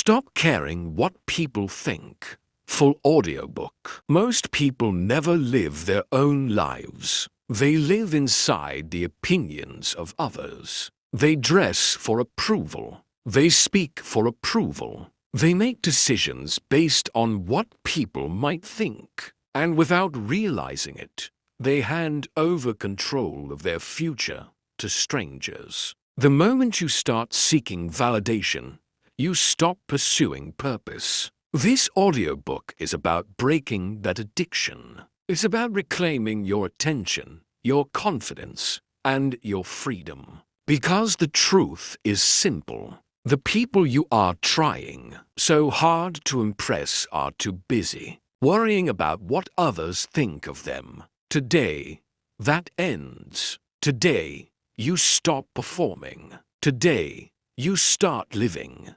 Stop caring what people think. Full audiobook. Most people never live their own lives. They live inside the opinions of others. They dress for approval. They speak for approval. They make decisions based on what people might think. And without realizing it, they hand over control of their future to strangers. The moment you start seeking validation, you stop pursuing purpose. This audiobook is about breaking that addiction. It's about reclaiming your attention, your confidence, and your freedom. Because the truth is simple. The people you are trying so hard to impress are too busy, worrying about what others think of them. Today, that ends. Today, you stop performing. Today, you start living.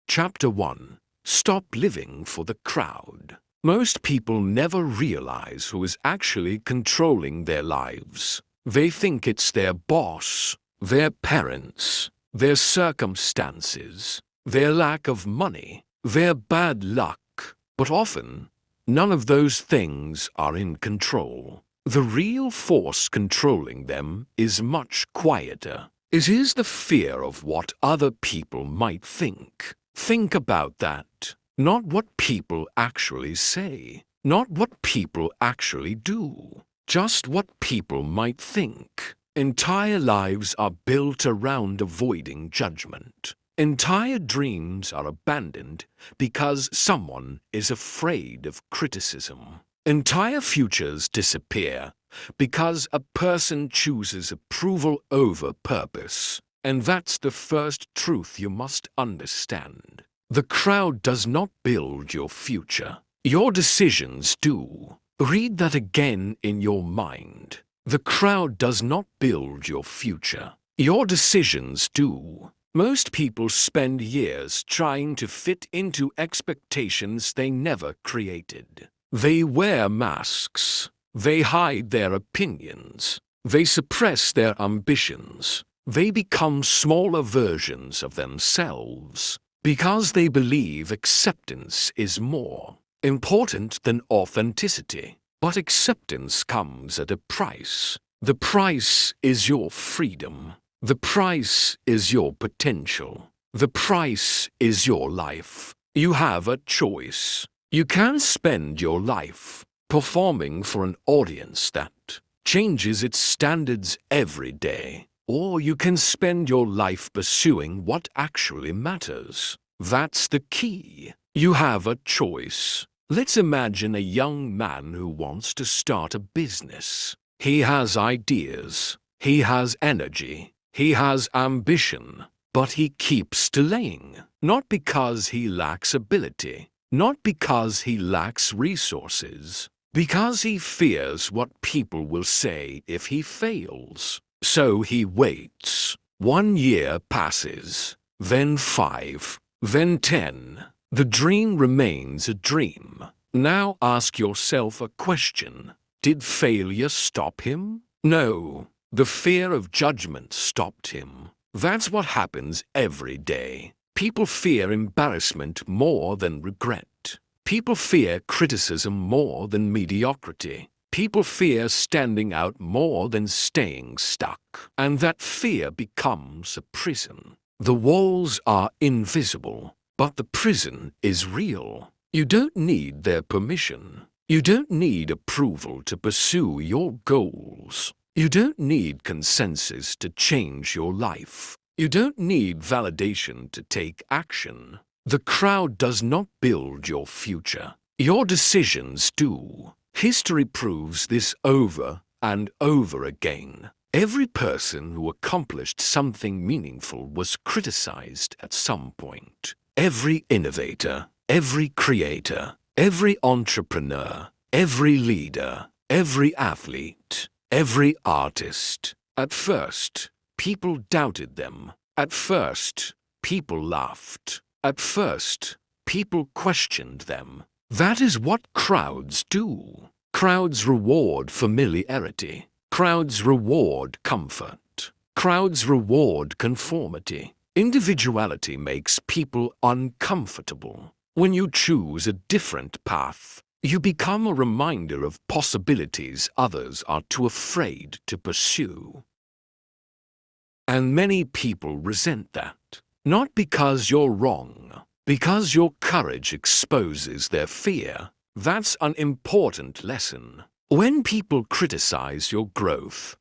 Chapter 1. Stop living for the crowd. Most people never realize who is actually controlling their lives. They think it's their boss, their parents, their circumstances, their lack of money, their bad luck. But often, none of those things are in control. The real force controlling them is much quieter. It is the fear of what other people might think. Think about that. Not what people actually say. Not what people actually do. Just what people might think. Entire lives are built around avoiding judgment. Entire dreams are abandoned because someone is afraid of criticism. Entire futures disappear because a person chooses approval over purpose. And that's the first truth you must understand. The crowd does not build your future. Your decisions do. Read that again in your mind. The crowd does not build your future. Your decisions do. Most people spend years trying to fit into expectations they never created. They wear masks. They hide their opinions. They suppress their ambitions. They become smaller versions of themselves because they believe acceptance is more important than authenticity. But acceptance comes at a price. The price is your freedom. The price is your potential. The price is your life. You have a choice. You can spend your life performing for an audience that changes its standards every day. Or you can spend your life pursuing what actually matters. That's the key. You have a choice. Let's imagine a young man who wants to start a business. He has ideas. He has energy. He has ambition. But he keeps delaying. Not because he lacks ability. Not because he lacks resources. Because he fears what people will say if he fails. So he waits. 1 year passes, then 5, then 10. The dream remains a dream. Now ask yourself a question. Did failure stop him? No. The fear of judgment stopped him. That's what happens every day. People fear embarrassment more than regret. People fear criticism more than mediocrity. People fear standing out more than staying stuck. And that fear becomes a prison. The walls are invisible, but the prison is real. You don't need their permission. You don't need approval to pursue your goals. You don't need consensus to change your life. You don't need validation to take action. The crowd does not build your future. Your decisions do. History proves this over and over again. Every person who accomplished something meaningful was criticized at some point. Every innovator, every creator, every entrepreneur, every leader, every athlete, every artist. At first, people doubted them. At first, people laughed. At first, people questioned them. That is what crowds do. Crowds reward familiarity. Crowds reward comfort. Crowds reward conformity. Individuality makes people uncomfortable. When you choose a different path, you become a reminder of possibilities others are too afraid to pursue. And many people resent that. Not because you're wrong, because your courage exposes their fear. That's an important lesson. When people criticize your growth,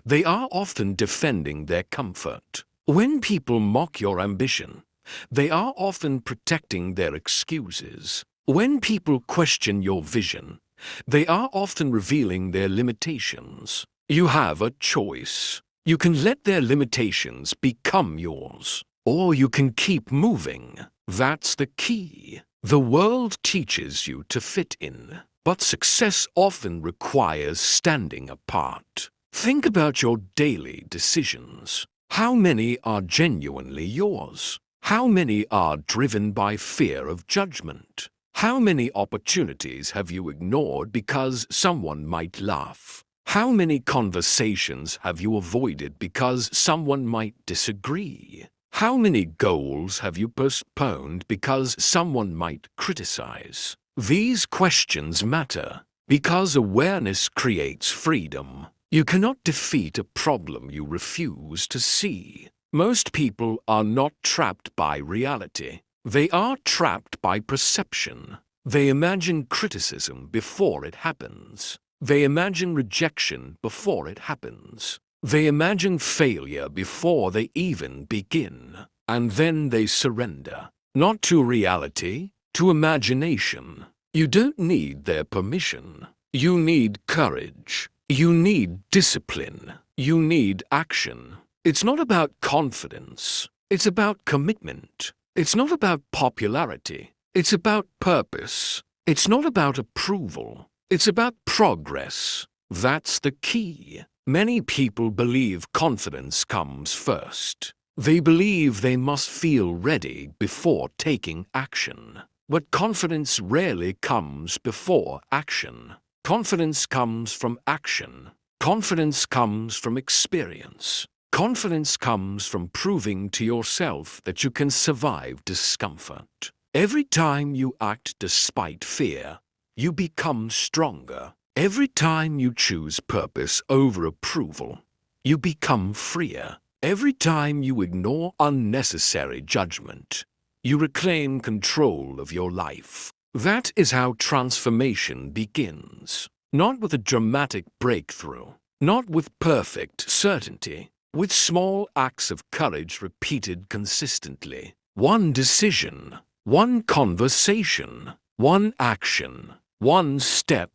they are often defending their comfort. When people mock your ambition, they are often protecting their excuses. When people question your vision, they are often revealing their limitations. You have a choice. You can let their limitations become yours, or you can keep moving. That's the key. The world teaches you to fit in, but success often requires standing apart. Think about your daily decisions. How many are genuinely yours? How many are driven by fear of judgment? How many opportunities have you ignored because someone might laugh? How many conversations have you avoided because someone might disagree? How many goals have you postponed because someone might criticize? These questions matter because awareness creates freedom. You cannot defeat a problem you refuse to see. Most people are not trapped by reality. They are trapped by perception. They imagine criticism before it happens. They imagine rejection before it happens. They imagine failure before they even begin. And then they surrender. Not to reality, to imagination. You don't need their permission. You need courage. You need discipline. You need action. It's not about confidence. It's about commitment. It's not about popularity. It's about purpose. It's not about approval. It's about progress. That's the key. Many people believe confidence comes first. They believe they must feel ready before taking action. But confidence rarely comes before action. Confidence comes from action. Confidence comes from experience. Confidence comes from proving to yourself that you can survive discomfort. Every time you act despite fear, you become stronger. Every time you choose purpose over approval, you become freer. Every time you ignore unnecessary judgment, you reclaim control of your life. That is how transformation begins. Not with a dramatic breakthrough, not with perfect certainty, with small acts of courage repeated consistently. One decision, one conversation, one action, one step,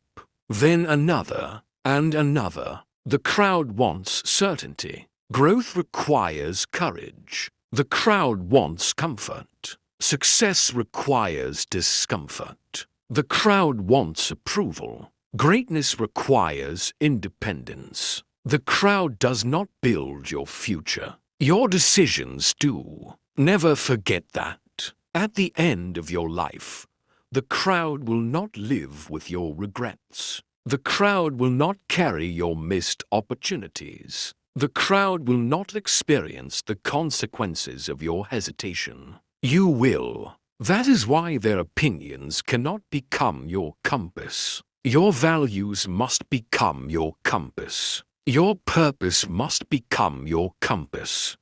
then another, and another. The crowd wants certainty. Growth requires courage. The crowd wants comfort. Success requires discomfort. The crowd wants approval. Greatness requires independence. The crowd does not build your future. Your decisions do. Never forget that. At the end of your life, the crowd will not live with your regrets. The crowd will not carry your missed opportunities. The crowd will not experience the consequences of your hesitation. You will. That is why their opinions cannot become your compass. Your values must become your compass. Your purpose must become your compass.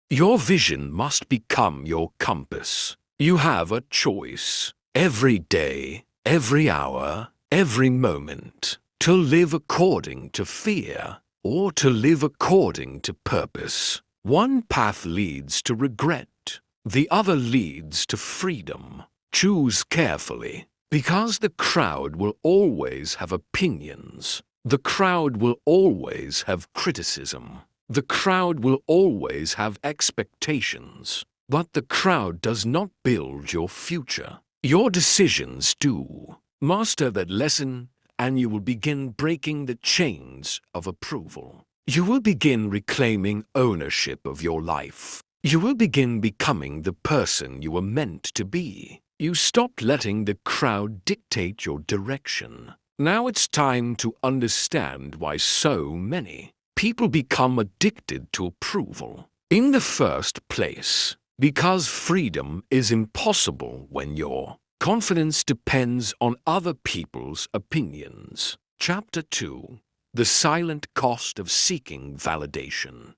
Your vision must become your compass. You have a choice, every day, every hour, every moment, to live according to fear or to live according to purpose. One path leads to regret, the other leads to freedom. Choose carefully, because the crowd will always have opinions. The crowd will always have criticism. The crowd will always have expectations. But the crowd does not build your future. Your decisions do. Master that lesson, and you will begin breaking the chains of approval. You will begin reclaiming ownership of your life. You will begin becoming the person you were meant to be. You stopped letting the crowd dictate your direction. Now it's time to understand why so many people become addicted to approval. In the first place, because freedom is impossible when your confidence depends on other people's opinions. Chapter 2. The Silent Cost of Seeking Validation.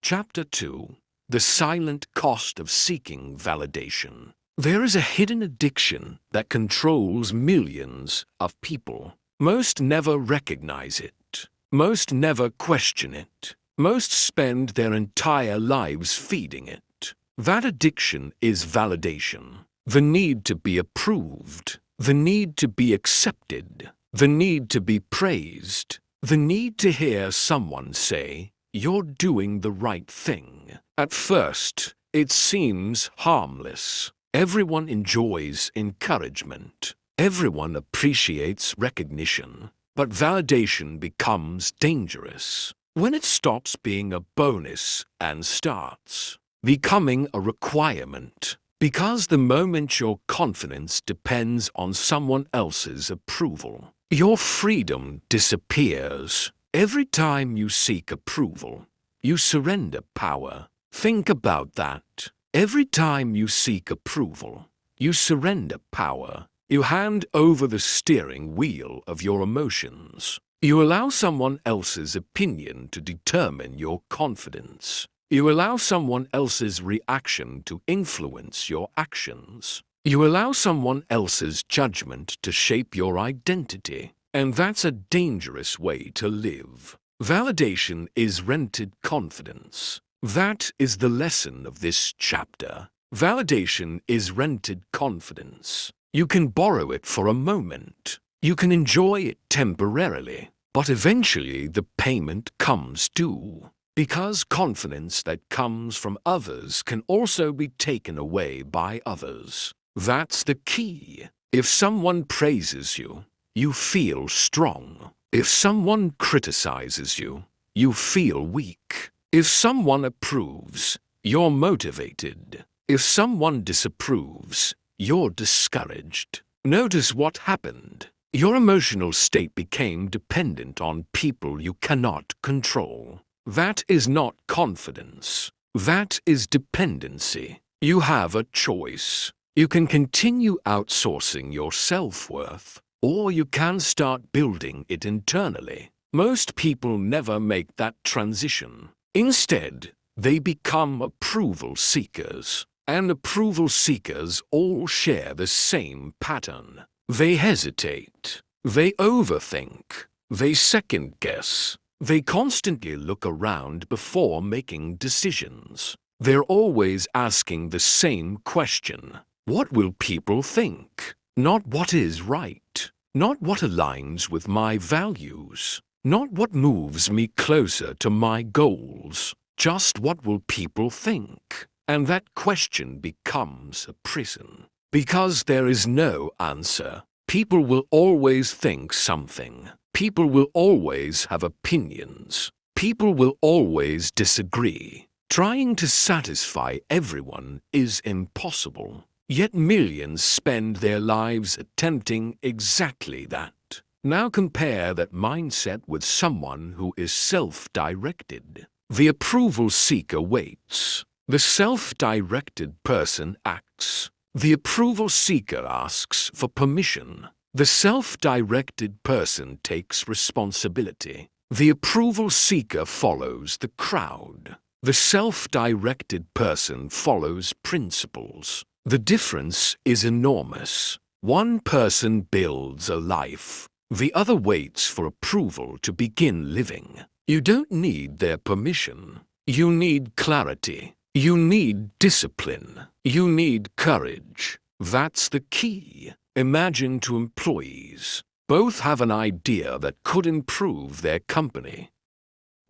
Chapter 2. The Silent Cost of Seeking Validation. There is a hidden addiction that controls millions of people. Most never recognize it. Most never question it. Most spend their entire lives feeding it. That addiction is validation. The need to be approved. The need to be accepted. The need to be praised. The need to hear someone say, "You're doing the right thing." At first, it seems harmless. Everyone enjoys encouragement. Everyone appreciates recognition. But validation becomes dangerous when it stops being a bonus and starts becoming a requirement. Because the moment your confidence depends on someone else's approval, your freedom disappears. Every time you seek approval, you surrender power. Think about that. Every time you seek approval, you surrender power. You hand over the steering wheel of your emotions. You allow someone else's opinion to determine your confidence. You allow someone else's reaction to influence your actions. You allow someone else's judgment to shape your identity. And that's a dangerous way to live. Validation is rented confidence. That is the lesson of this chapter. Validation is rented confidence. You can borrow it for a moment. You can enjoy it temporarily, but eventually the payment comes due. Because confidence that comes from others can also be taken away by others. That's the key. If someone praises you, you feel strong. If someone criticizes you, you feel weak. If someone approves, you're motivated. If someone disapproves, you're discouraged. Notice what happened. Your emotional state became dependent on people you cannot control. That is not confidence. That is dependency. You have a choice. You can continue outsourcing your self-worth, or you can start building it internally. Most people never make that transition. Instead, they become approval seekers. And approval seekers all share the same pattern. They hesitate. They overthink. They second-guess. They constantly look around before making decisions. They're always asking the same question. What will people think? Not what is right. Not what aligns with my values. Not what moves me closer to my goals. Just what will people think? And that question becomes a prison. Because there is no answer. People will always think something. People will always have opinions. People will always disagree. Trying to satisfy everyone is impossible. Yet millions spend their lives attempting exactly that. Now compare that mindset with someone who is self-directed. The approval seeker waits. The self-directed person acts. The approval seeker asks for permission. The self-directed person takes responsibility. The approval seeker follows the crowd. The self-directed person follows principles. The difference is enormous. One person builds a life. The other waits for approval to begin living. You don't need their permission. You need clarity. You need discipline. You need courage. That's the key. Imagine two employees. Both have an idea that could improve their company.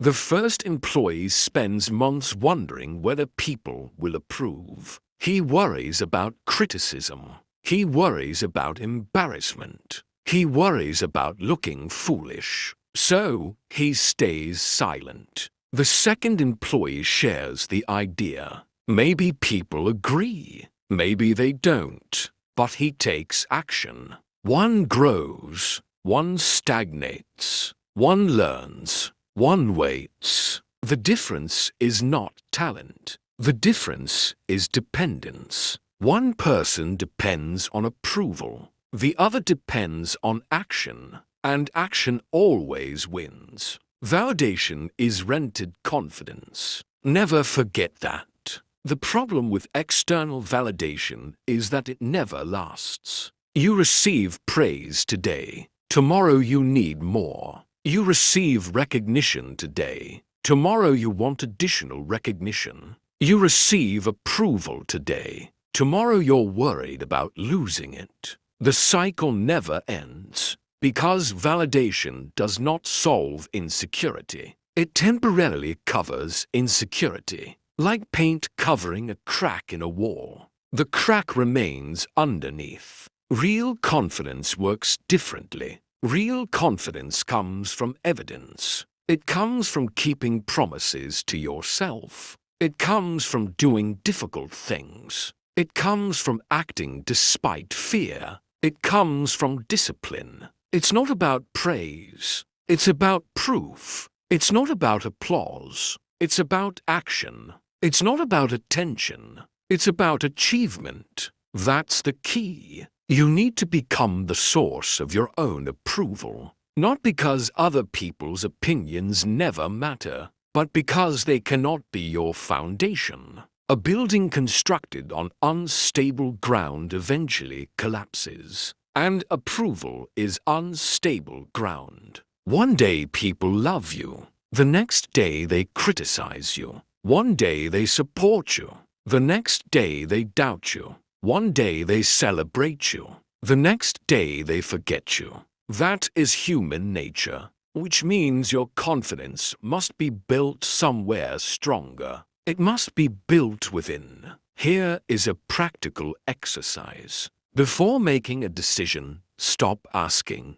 The first employee spends months wondering whether people will approve. He worries about criticism. He worries about embarrassment. He worries about looking foolish. So he stays silent. The second employee shares the idea. Maybe people agree. Maybe they don't. But he takes action. One grows. One stagnates. One learns. One waits. The difference is not talent. The difference is dependence. One person depends on approval. The other depends on action, and action always wins. Validation is rented confidence. Never forget that. The problem with external validation is that it never lasts. You receive praise today. Tomorrow you need more. You receive recognition today. Tomorrow you want additional recognition. You receive approval today. Tomorrow you're worried about losing it. The cycle never ends. Because validation does not solve insecurity. It temporarily covers insecurity, like paint covering a crack in a wall. The crack remains underneath. Real confidence works differently. Real confidence comes from evidence. It comes from keeping promises to yourself. It comes from doing difficult things. It comes from acting despite fear. It comes from discipline. It's not about praise. It's about proof. It's not about applause. It's about action. It's not about attention. It's about achievement. That's the key. You need to become the source of your own approval. Not because other people's opinions never matter, but because they cannot be your foundation. A building constructed on unstable ground eventually collapses. And approval is unstable ground. One day people love you. The next day they criticize you. One day they support you. The next day they doubt you. One day they celebrate you. The next day they forget you. That is human nature, which means your confidence must be built somewhere stronger. It must be built within. Here is a practical exercise. Before making a decision, stop asking,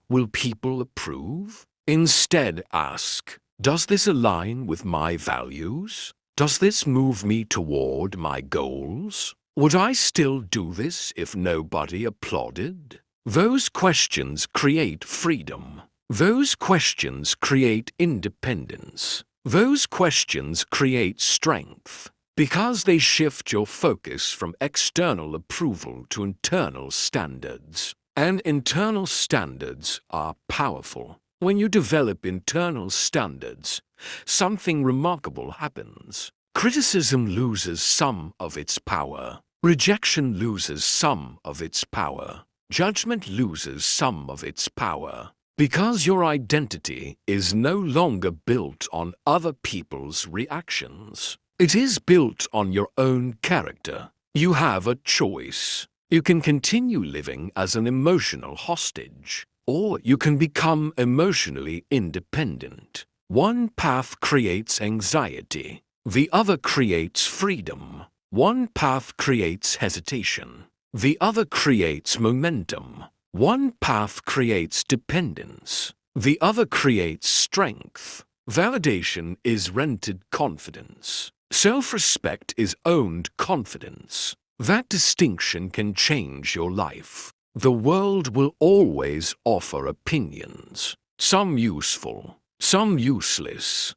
will people approve? Instead ask, does this align with my values? Does this move me toward my goals? Would I still do this if nobody applauded? Those questions create freedom. Those questions create independence. Those questions create strength. Because they shift your focus from external approval to internal standards. And internal standards are powerful. When you develop internal standards, something remarkable happens. Criticism loses some of its power. Rejection loses some of its power. Judgment loses some of its power. Because your identity is no longer built on other people's reactions. It is built on your own character. You have a choice. You can continue living as an emotional hostage, or you can become emotionally independent. One path creates anxiety. The other creates freedom. One path creates hesitation. The other creates momentum. One path creates dependence. The other creates strength. Validation is rented confidence. Self-respect is owned confidence. That distinction can change your life. The world will always offer opinions. Some useful, some useless,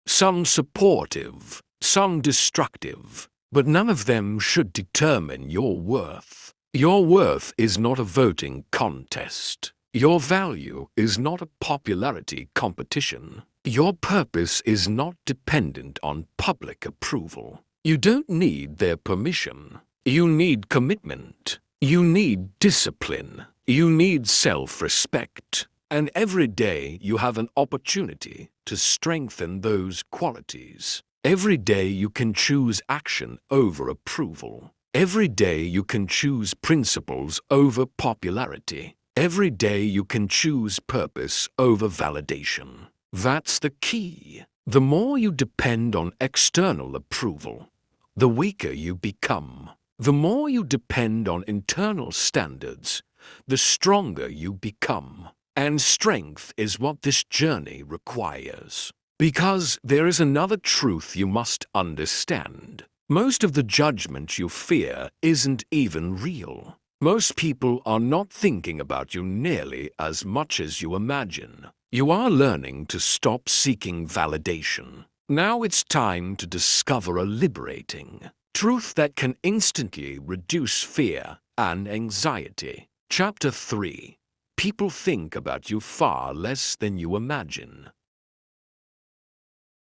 some supportive, some destructive, but none of them should determine your worth. Your worth is not a voting contest. Your value is not a popularity competition. Your purpose is not dependent on public approval. You don't need their permission. You need commitment. You need discipline. You need self-respect. And every day you have an opportunity to strengthen those qualities. Every day you can choose action over approval. Every day you can choose principles over popularity. Every day you can choose purpose over validation. That's the key. The more you depend on external approval, the weaker you become. The more you depend on internal standards, the stronger you become. And strength is what this journey requires. Because there is another truth you must understand. Most of the judgment you fear isn't even real. Most people are not thinking about you nearly as much as you imagine. You are learning to stop seeking validation. Now it's time to discover a liberating truth that can instantly reduce fear and anxiety. Chapter 3. People think about you far less than you imagine.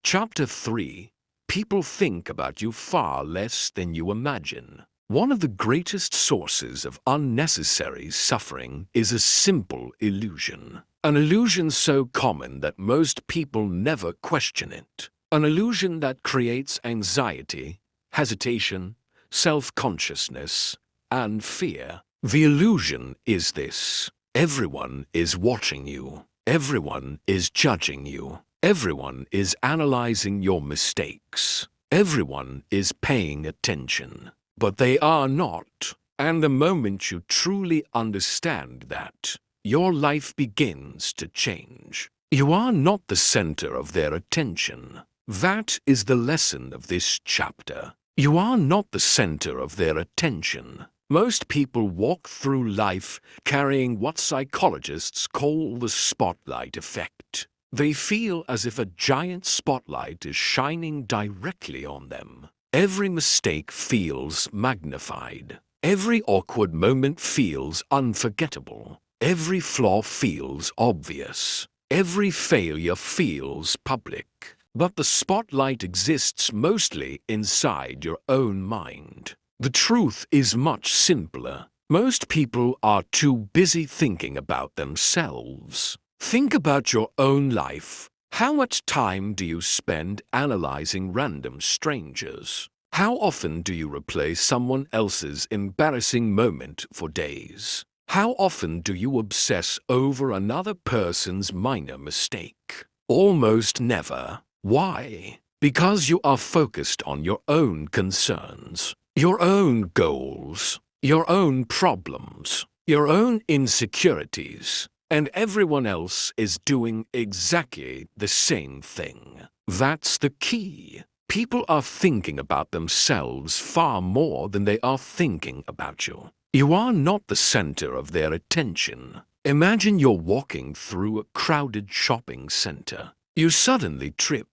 Chapter 3. People think about you far less than you imagine. One of the greatest sources of unnecessary suffering is a simple illusion. An illusion so common that most people never question it. An illusion that creates anxiety, hesitation, self-consciousness, and fear. The illusion is this: everyone is watching you. Everyone is judging you. Everyone is analyzing your mistakes. Everyone is paying attention. But they are not. And the moment you truly understand that, your life begins to change. You are not the center of their attention. That is the lesson of this chapter. You are not the center of their attention. Most people walk through life carrying what psychologists call the spotlight effect. They feel as if a giant spotlight is shining directly on them. Every mistake feels magnified. Every awkward moment feels unforgettable. Every flaw feels obvious. Every failure feels public. But the spotlight exists mostly inside your own mind. The truth is much simpler. Most people are too busy thinking about themselves. Think about your own life. How much time do you spend analyzing random strangers? How often do you replay someone else's embarrassing moment for days? How often do you obsess over another person's minor mistake? Almost never. Why? Because you are focused on your own concerns, your own goals, your own problems, your own insecurities. And everyone else is doing exactly the same thing. That's the key. People are thinking about themselves far more than they are thinking about you. You are not the center of their attention. Imagine you're walking through a crowded shopping center. You suddenly trip.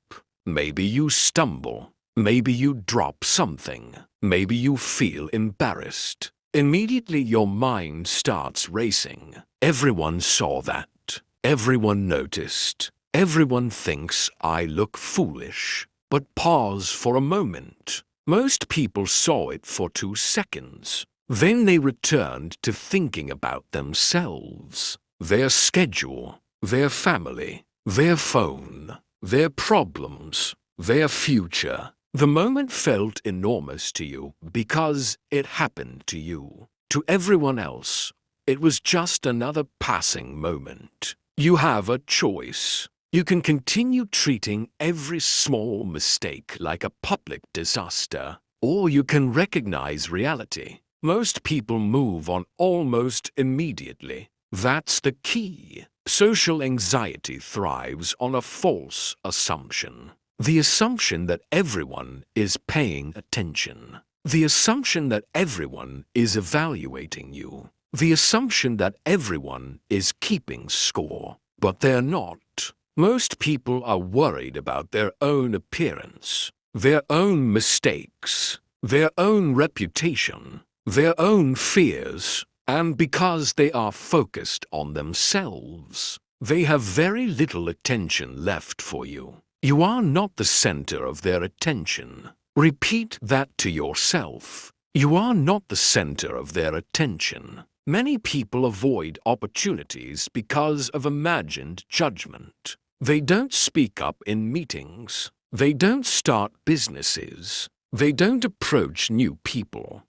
Maybe you stumble. Maybe you drop something. Maybe you feel embarrassed. Immediately your mind starts racing. Everyone saw that. Everyone noticed. Everyone thinks I look foolish. But pause for a moment. Most people saw it for 2 seconds. Then they returned to thinking about themselves, their schedule, their family, their phone, their problems, their future. The moment felt enormous to you because it happened to you. To everyone else, it was just another passing moment. You have a choice. You can continue treating every small mistake like a public disaster, or you can recognize reality. Most people move on almost immediately. That's the key. Social anxiety thrives on a false assumption. The assumption that everyone is paying attention. The assumption that everyone is evaluating you. The assumption that everyone is keeping score. But they're not. Most people are worried about their own appearance, their own mistakes, their own reputation, their own fears, and because they are focused on themselves, they have very little attention left for you. You are not the center of their attention. Repeat that to yourself. You are not the center of their attention. Many people avoid opportunities because of imagined judgment. They don't speak up in meetings. They don't start businesses. They don't approach new people.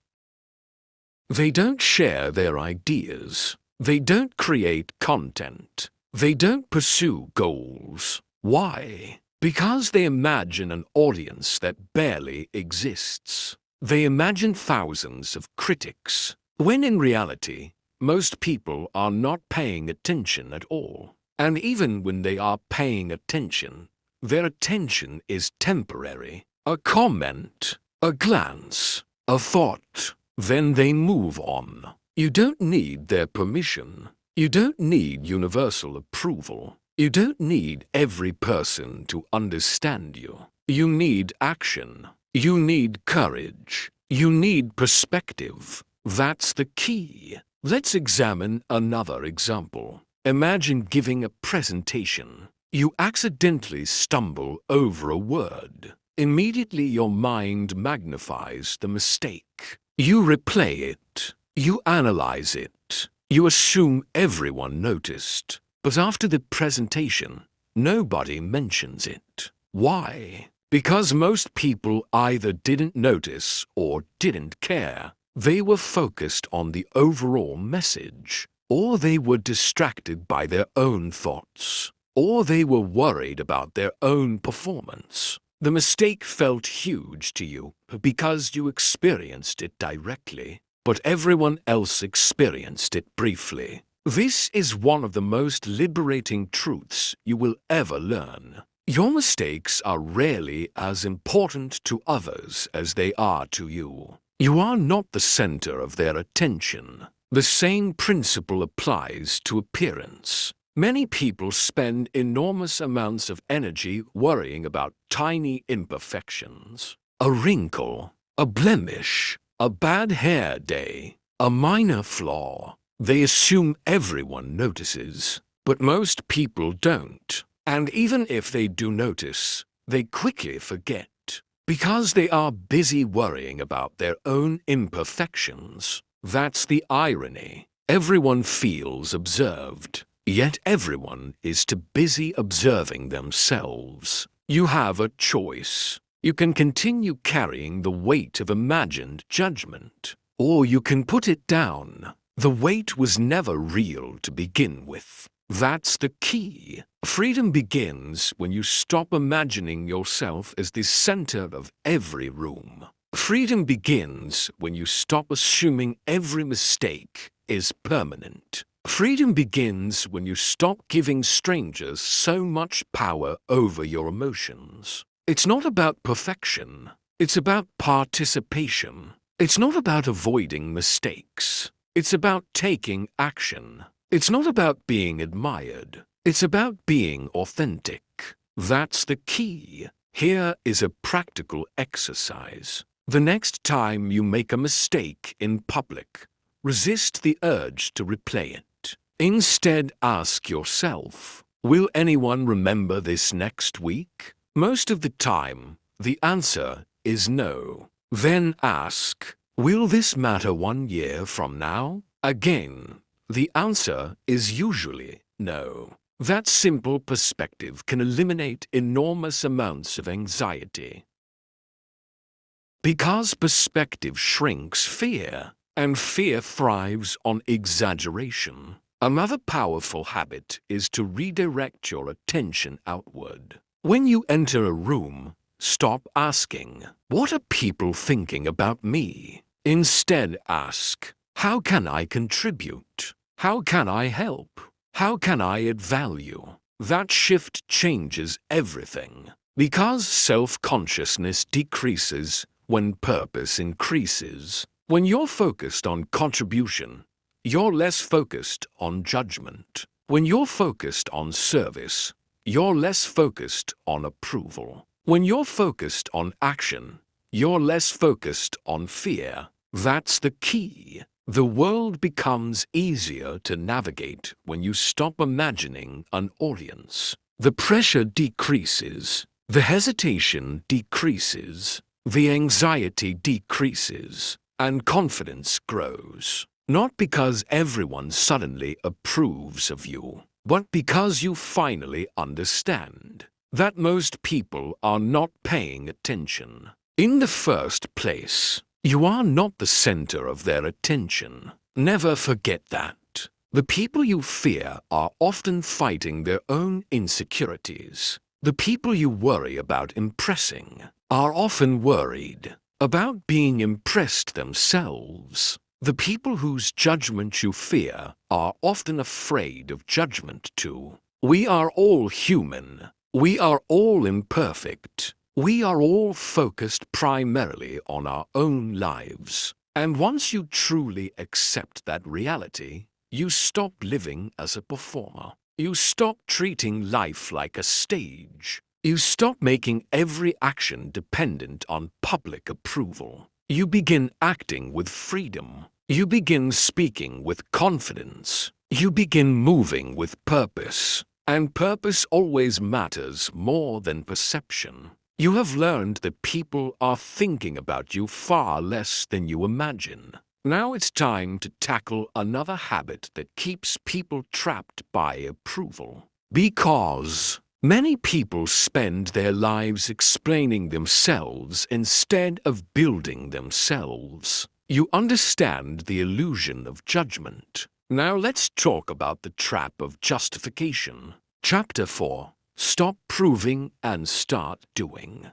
They don't share their ideas. They don't create content. They don't pursue goals. Why? Because they imagine an audience that barely exists. They imagine thousands of critics, when in reality, most people are not paying attention at all. And even when they are paying attention, their attention is temporary. A comment, a glance, a thought, then they move on. You don't need their permission. You don't need universal approval. You don't need every person to understand you. You need action. You need courage. You need perspective. That's the key. Let's examine another example. Imagine giving a presentation. You accidentally stumble over a word. Immediately your mind magnifies the mistake. You replay it. You analyze it. You assume everyone noticed. But after the presentation, nobody mentions it. Why? Because most people either didn't notice or didn't care. They were focused on the overall message, or they were distracted by their own thoughts, or they were worried about their own performance. The mistake felt huge to you because you experienced it directly, but everyone else experienced it briefly. This is one of the most liberating truths you will ever learn. Your mistakes are rarely as important to others as they are to you. You are not the center of their attention. The same principle applies to appearance. Many people spend enormous amounts of energy worrying about tiny imperfections. A wrinkle, a blemish, a bad hair day, a minor flaw. They assume everyone notices, but most people don't. And even if they do notice, they quickly forget. Because they are busy worrying about their own imperfections. That's the irony. Everyone feels observed, yet everyone is too busy observing themselves. You have a choice. You can continue carrying the weight of imagined judgment, or you can put it down. The weight was never real to begin with. That's the key. Freedom begins when you stop imagining yourself as the center of every room. Freedom begins when you stop assuming every mistake is permanent. Freedom begins when you stop giving strangers so much power over your emotions. It's not about perfection. It's about participation. It's not about avoiding mistakes. It's about taking action. It's not about being admired. It's about being authentic. That's the key. Here is a practical exercise. The next time you make a mistake in public, resist the urge to replay it. Instead, ask yourself, will anyone remember this next week? Most of the time, the answer is no. Then ask, will this matter 1 year from now? Again, the answer is usually no. That simple perspective can eliminate enormous amounts of anxiety. Because perspective shrinks fear, and fear thrives on exaggeration. Another powerful habit is to redirect your attention outward. When you enter a room, stop asking, what are people thinking about me? Instead ask, how can I contribute? How can I help? How can I add value? That shift changes everything. Because self-consciousness decreases when purpose increases. When you're focused on contribution, you're less focused on judgment. When you're focused on service, you're less focused on approval. When you're focused on action, you're less focused on fear. That's the key. The world becomes easier to navigate when you stop imagining an audience. The pressure decreases. The hesitation decreases. The anxiety decreases. And confidence grows. Not because everyone suddenly approves of you, but because you finally understand that most people are not paying attention. In the first place, you are not the center of their attention. Never forget that. The people you fear are often fighting their own insecurities. The people you worry about impressing are often worried about being impressed themselves. The people whose judgment you fear are often afraid of judgment too. We are all human. We are all imperfect. We are all focused primarily on our own lives. And once you truly accept that reality, you stop living as a performer. You stop treating life like a stage. You stop making every action dependent on public approval. You begin acting with freedom. You begin speaking with confidence. You begin moving with purpose. And purpose always matters more than perception. You have learned that people are thinking about you far less than you imagine. Now it's time to tackle another habit that keeps people trapped by approval. Because many people spend their lives explaining themselves instead of building themselves. You understand the illusion of judgment. Now let's talk about the trap of justification. Chapter 4. Stop proving and start doing.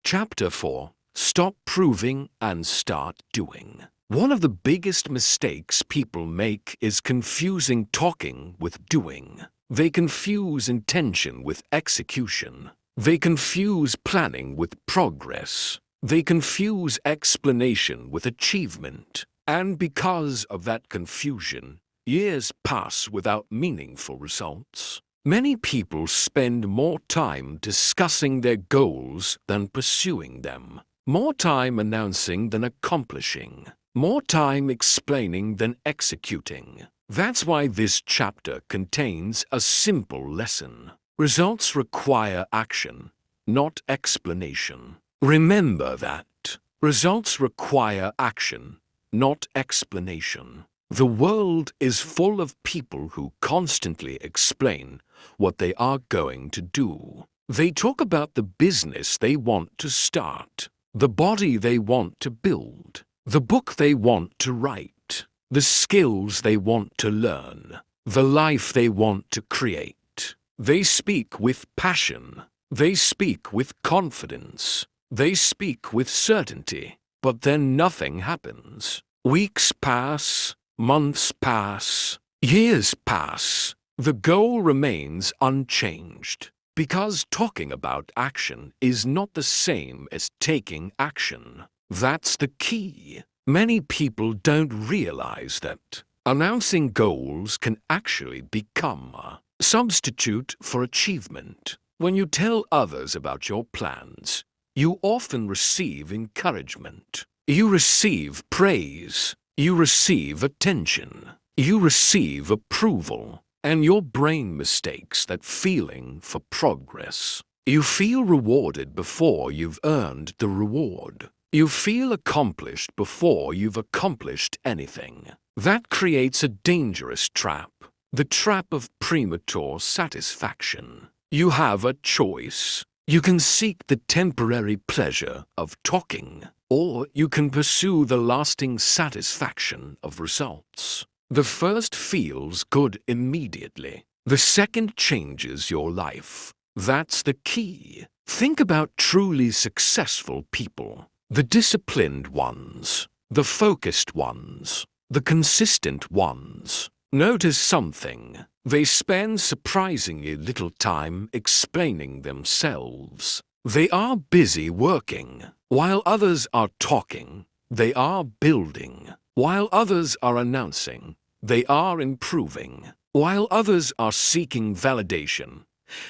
Chapter 4. Stop proving and start doing. One of the biggest mistakes people make is confusing talking with doing. They confuse intention with execution. They confuse planning with progress. They confuse explanation with achievement. And because of that confusion, years pass without meaningful results. Many people spend more time discussing their goals than pursuing them, more time announcing than accomplishing, more time explaining than executing. That's why this chapter contains a simple lesson. Results require action, not explanation. Remember that. Results require action, not explanation. The world is full of people who constantly explain what they are going to do. They talk about the business they want to start, the body they want to build, the book they want to write, the skills they want to learn, the life they want to create. They speak with passion. They speak with confidence. They speak with certainty. But then nothing happens. Weeks pass, months pass, years pass. The goal remains unchanged. Because talking about action is not the same as taking action. That's the key. Many people don't realize that announcing goals can actually become a substitute for achievement. When you tell others about your plans, you often receive encouragement. You receive praise. You receive attention. You receive approval. And your brain mistakes that feeling for progress. You feel rewarded before you've earned the reward. You feel accomplished before you've accomplished anything. That creates a dangerous trap. The trap of premature satisfaction. You have a choice. You can seek the temporary pleasure of talking, or you can pursue the lasting satisfaction of results. The first feels good immediately. The second changes your life. That's the key. Think about truly successful people. The disciplined ones. The focused ones. The consistent ones. Notice something. They spend surprisingly little time explaining themselves. They are busy working. While others are talking, they are building. While others are announcing, they are improving. While others are seeking validation,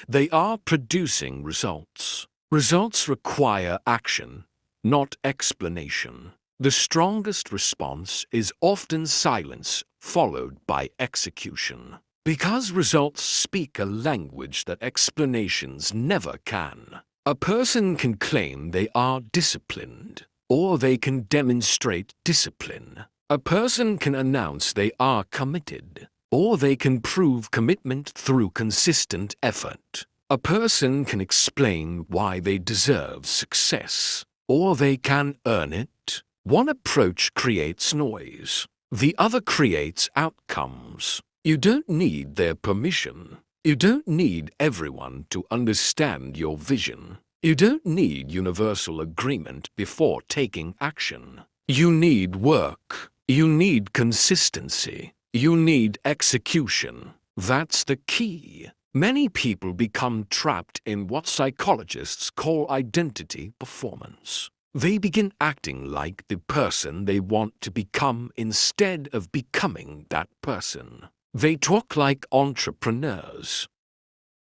they are producing results. Results require action, not explanation. The strongest response is often silence followed by execution. Because results speak a language that explanations never can. A person can claim they are disciplined, or they can demonstrate discipline. A person can announce they are committed, or they can prove commitment through consistent effort. A person can explain why they deserve success, or they can earn it. One approach creates noise. The other creates outcomes. You don't need their permission. You don't need everyone to understand your vision. You don't need universal agreement before taking action. You need work. You need consistency. You need execution. That's the key. Many people become trapped in what psychologists call identity performance. They begin acting like the person they want to become instead of becoming that person. They talk like entrepreneurs.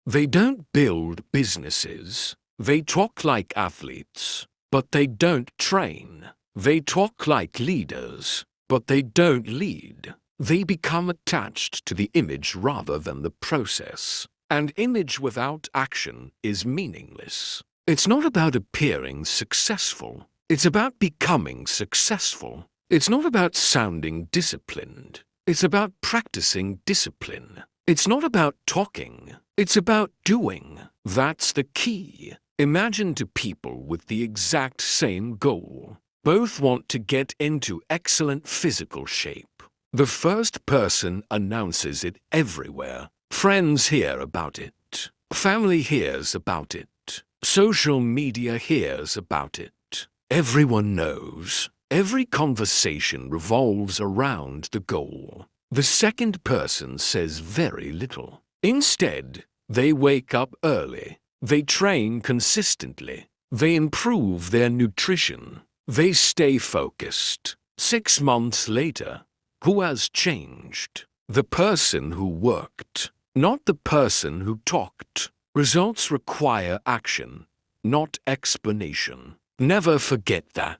They don't build businesses. They talk like athletes, but they don't train. They talk like leaders, but they don't lead. They become attached to the image rather than the process. And image without action is meaningless. It's not about appearing successful. It's about becoming successful. It's not about sounding disciplined. It's about practicing discipline. It's not about talking. It's about doing. That's the key. Imagine two people with the exact same goal. Both want to get into excellent physical shape. The first person announces it everywhere. Friends hear about it. Family hears about it. Social media hears about it. Everyone knows. Every conversation revolves around the goal. The second person says very little. Instead, they wake up early. They train consistently. They improve their nutrition. They stay focused. 6 months later, who has changed? The person who worked, not the person who talked. Results require action, not explanation. Never forget that.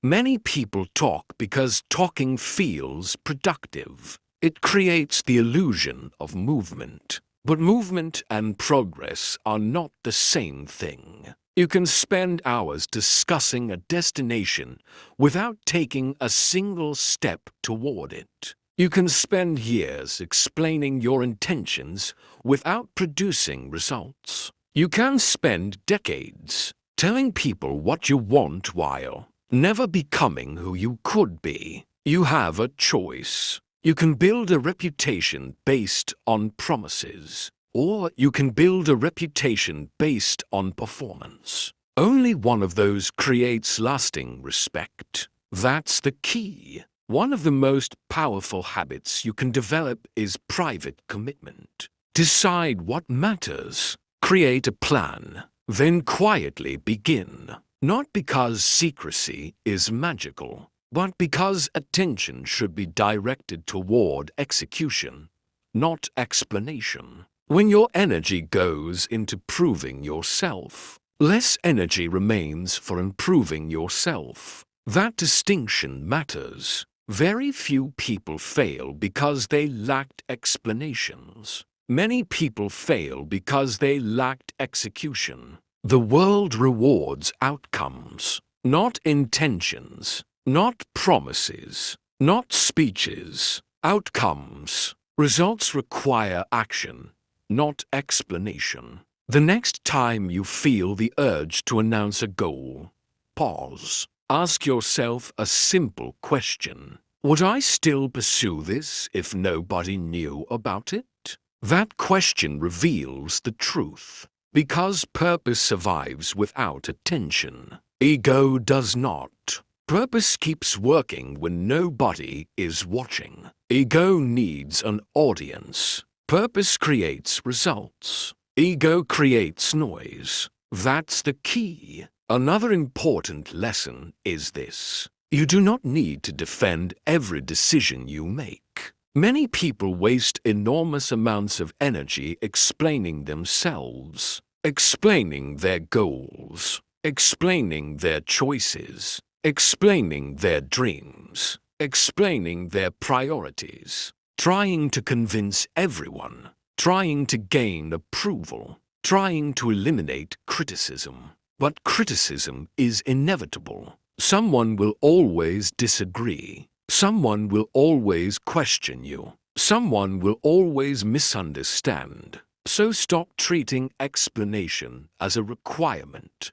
Many people talk because talking feels productive. It creates the illusion of movement. But movement and progress are not the same thing. You can spend hours discussing a destination without taking a single step toward it. You can spend years explaining your intentions without producing results. You can spend decades telling people what you want while never becoming who you could be. You have a choice. You can build a reputation based on promises, or you can build a reputation based on performance. Only one of those creates lasting respect. That's the key. One of the most powerful habits you can develop is private commitment. Decide what matters. Create a plan. Then quietly begin. Not because secrecy is magical, but because attention should be directed toward execution, not explanation. When your energy goes into proving yourself, less energy remains for improving yourself. That distinction matters. Very few people fail because they lacked explanations. Many people fail because they lacked execution. The world rewards outcomes, not intentions, not promises, not speeches. Outcomes. Results require action, not explanation. The next time you feel the urge to announce a goal, pause. Ask yourself a simple question. Would I still pursue this if nobody knew about it? That question reveals the truth. Because purpose survives without attention. Ego does not. Purpose keeps working when nobody is watching. Ego needs an audience. Purpose creates results. Ego creates noise. That's the key. Another important lesson is this. You do not need to defend every decision you make. Many people waste enormous amounts of energy explaining themselves, explaining their goals, explaining their choices, explaining their dreams, explaining their priorities, trying to convince everyone, trying to gain approval, trying to eliminate criticism. But criticism is inevitable. Someone will always disagree. Someone will always question you. Someone will always misunderstand. So stop treating explanation as a requirement.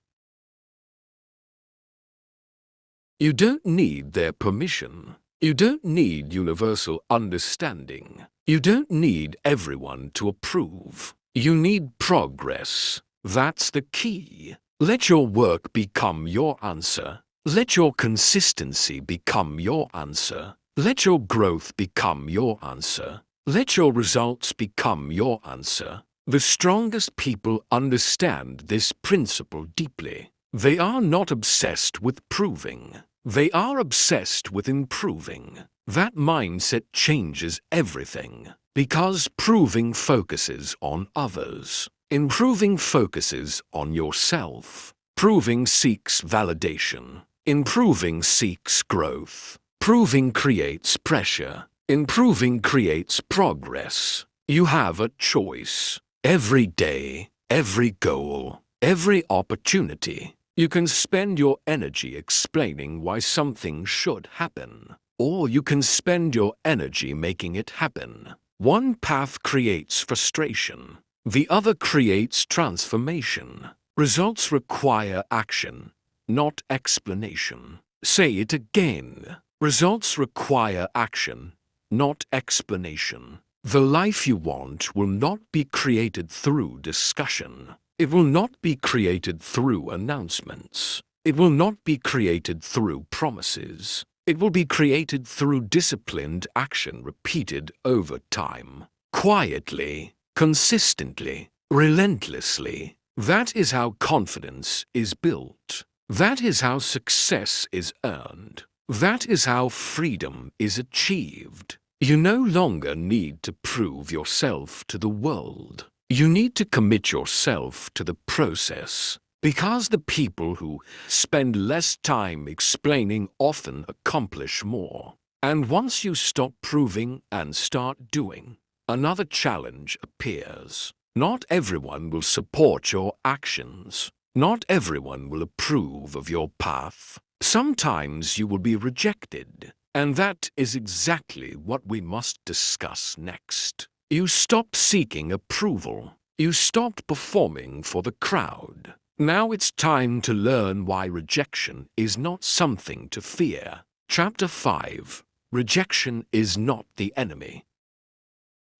You don't need their permission. You don't need universal understanding. You don't need everyone to approve. You need progress. That's the key. Let your work become your answer. Let your consistency become your answer. Let your growth become your answer. Let your results become your answer. The strongest people understand this principle deeply. They are not obsessed with proving. They are obsessed with improving. That mindset changes everything. Because proving focuses on others. Improving focuses on yourself. Proving seeks validation. Improving seeks growth. Proving creates pressure. Improving creates progress. You have a choice. Every day, every goal, every opportunity. You can spend your energy explaining why something should happen, or you can spend your energy making it happen. One path creates frustration. The other creates transformation. Results require action, not explanation. Say it again. Results require action, not explanation. The life you want will not be created through discussion. It will not be created through announcements. It will not be created through promises. It will be created through disciplined action repeated over time. Quietly, consistently, relentlessly. That is how confidence is built. That is how success is earned. That is how freedom is achieved. You no longer need to prove yourself to the world. You need to commit yourself to the process, because the people who spend less time explaining often accomplish more. And once you stop proving and start doing, another challenge appears. Not everyone will support your actions. Not everyone will approve of your path. Sometimes you will be rejected, and that is exactly what we must discuss next. You stopped seeking approval. You stopped performing for the crowd. Now it's time to learn why rejection is not something to fear. Chapter 5. Rejection is not the enemy.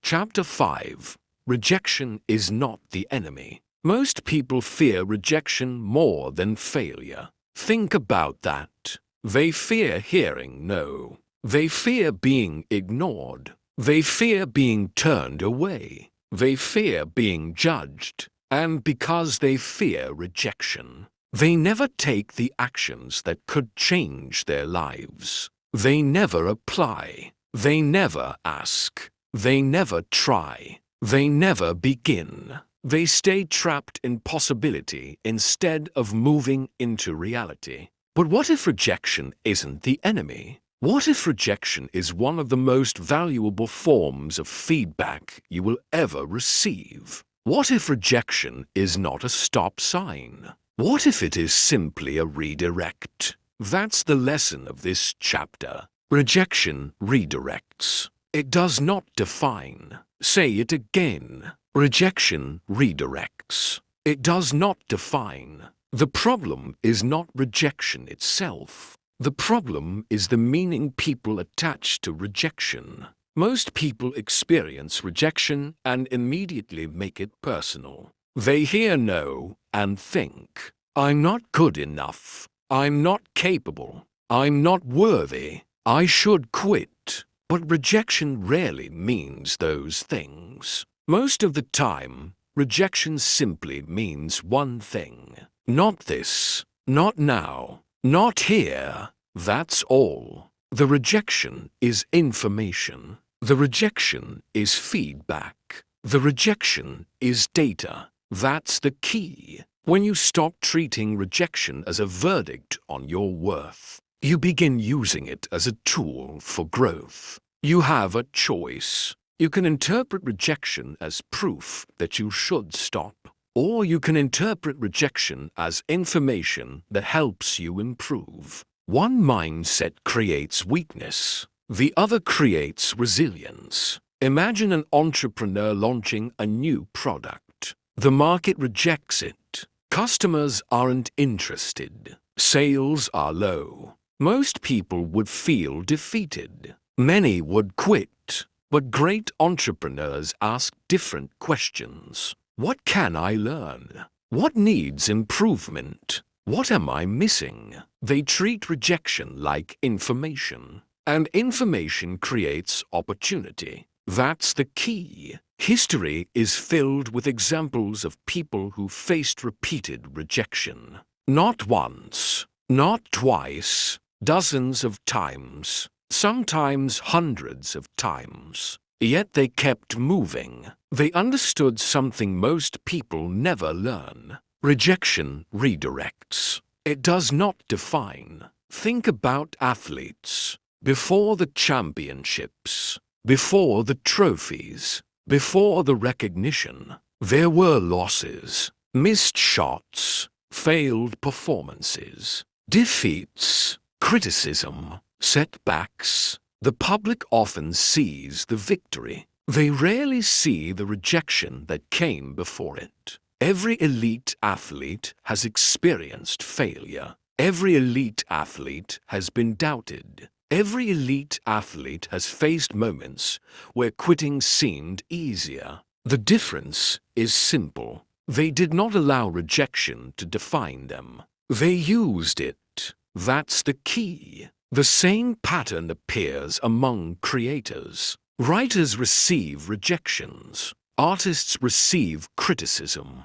Chapter 5. Rejection is not the enemy. Most people fear rejection more than failure. Think about that. They fear hearing no. They fear being ignored. They fear being turned away. They fear being judged. And because they fear rejection, they never take the actions that could change their lives. They never apply. They never ask. They never try. They never begin. They stay trapped in possibility instead of moving into reality. But what if rejection isn't the enemy? What if rejection is one of the most valuable forms of feedback you will ever receive? What if rejection is not a stop sign? What if it is simply a redirect? That's the lesson of this chapter. Rejection redirects. It does not define. Say it again. Rejection redirects. It does not define. The problem is not rejection itself. The problem is the meaning people attach to rejection. Most people experience rejection and immediately make it personal. They hear no and think, I'm not good enough. I'm not capable. I'm not worthy. I should quit. But rejection rarely means those things. Most of the time, rejection simply means one thing. Not this. Not now. Not here. That's all. The rejection is information. The rejection is feedback. The rejection is data. That's the key. When you stop treating rejection as a verdict on your worth, you begin using it as a tool for growth. You have a choice. You can interpret rejection as proof that you should stop, or you can interpret rejection as information that helps you improve. One mindset creates weakness. The other creates resilience. Imagine an entrepreneur launching a new product. The market rejects it. Customers aren't interested. Sales are low. Most people would feel defeated. Many would quit. But great entrepreneurs ask different questions. What can I learn? What needs improvement? What am I missing? They treat rejection like information. And information creates opportunity. That's the key. History is filled with examples of people who faced repeated rejection. Not once, not twice, dozens of times, sometimes hundreds of times. Yet they kept moving. They understood something most people never learn. Rejection redirects. It does not define. Think about athletes. Before the championships, before the trophies, before the recognition, there were losses, missed shots, failed performances, defeats, criticism, setbacks. The public often sees the victory. They rarely see the rejection that came before it. Every elite athlete has experienced failure. Every elite athlete has been doubted. Every elite athlete has faced moments where quitting seemed easier. The difference is simple. They did not allow rejection to define them. They used it. That's the key. The same pattern appears among creators. Writers receive rejections. Artists receive criticism.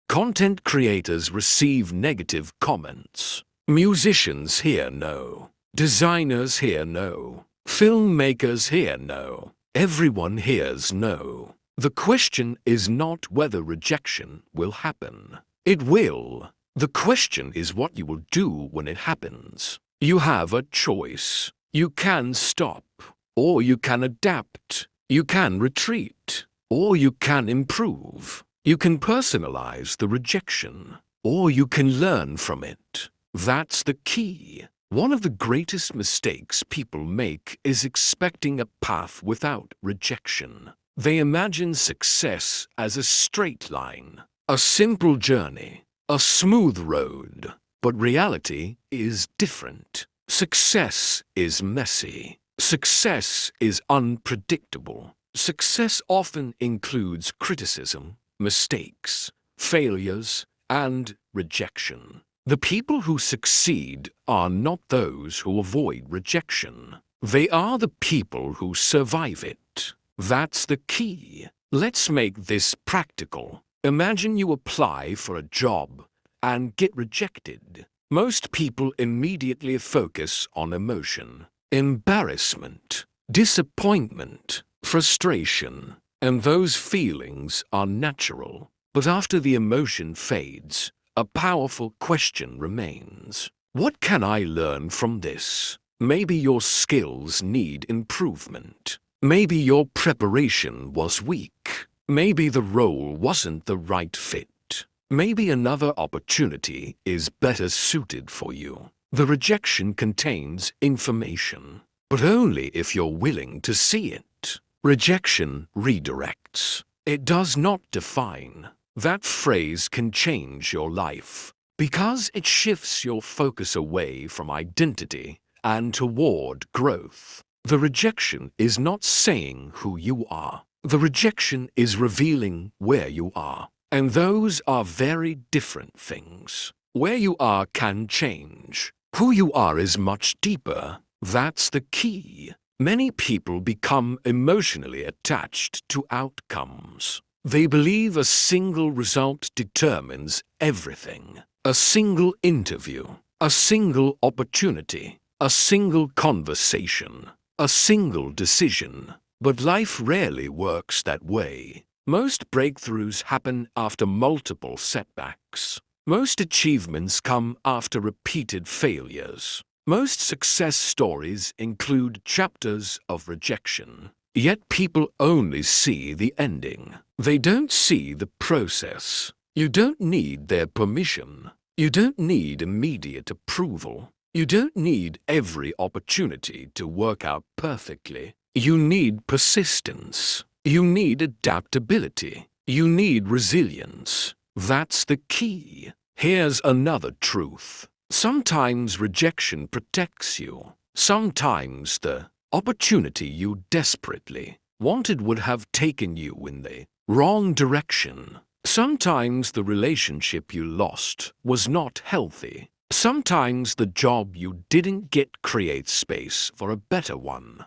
Content creators receive negative comments. Musicians hear no. Designers hear no. Filmmakers hear no. Everyone hears no. The question is not whether rejection will happen. It will. The question is what you will do when it happens. You have a choice. You can stop, or you can adapt. You can retreat, or you can improve. You can personalize the rejection, or you can learn from it. That's the key. One of the greatest mistakes people make is expecting a path without rejection. They imagine success as a straight line, a simple journey, a smooth road. But reality is different. Success is messy. Success is unpredictable. Success often includes criticism, mistakes, failures, and rejection. The people who succeed are not those who avoid rejection. They are the people who survive it. That's the key. Let's make this practical. Imagine you apply for a job and get rejected. Most people immediately focus on emotion, embarrassment, disappointment, frustration, and those feelings are natural. But after the emotion fades, a powerful question remains. What can I learn from this? Maybe your skills need improvement. Maybe your preparation was weak. Maybe the role wasn't the right fit. Maybe another opportunity is better suited for you. The rejection contains information, but only if you're willing to see it. Rejection redirects. It does not define. That phrase can change your life because it shifts your focus away from identity and toward growth. The rejection is not saying who you are. The rejection is revealing where you are. And those are very different things. Where you are can change. Who you are is much deeper. That's the key. Many people become emotionally attached to outcomes. They believe a single result determines everything. A single interview, a single opportunity, a single conversation, a single decision. But life rarely works that way. Most breakthroughs happen after multiple setbacks. Most achievements come after repeated failures. Most success stories include chapters of rejection. Yet people only see the ending. They don't see the process. You don't need their permission. You don't need immediate approval. You don't need every opportunity to work out perfectly. You need persistence. You need adaptability. You need resilience. That's the key. Here's another truth. Sometimes rejection protects you. Sometimes the opportunity you desperately wanted would have taken you in the wrong direction. Sometimes the relationship you lost was not healthy. Sometimes the job you didn't get creates space for a better one.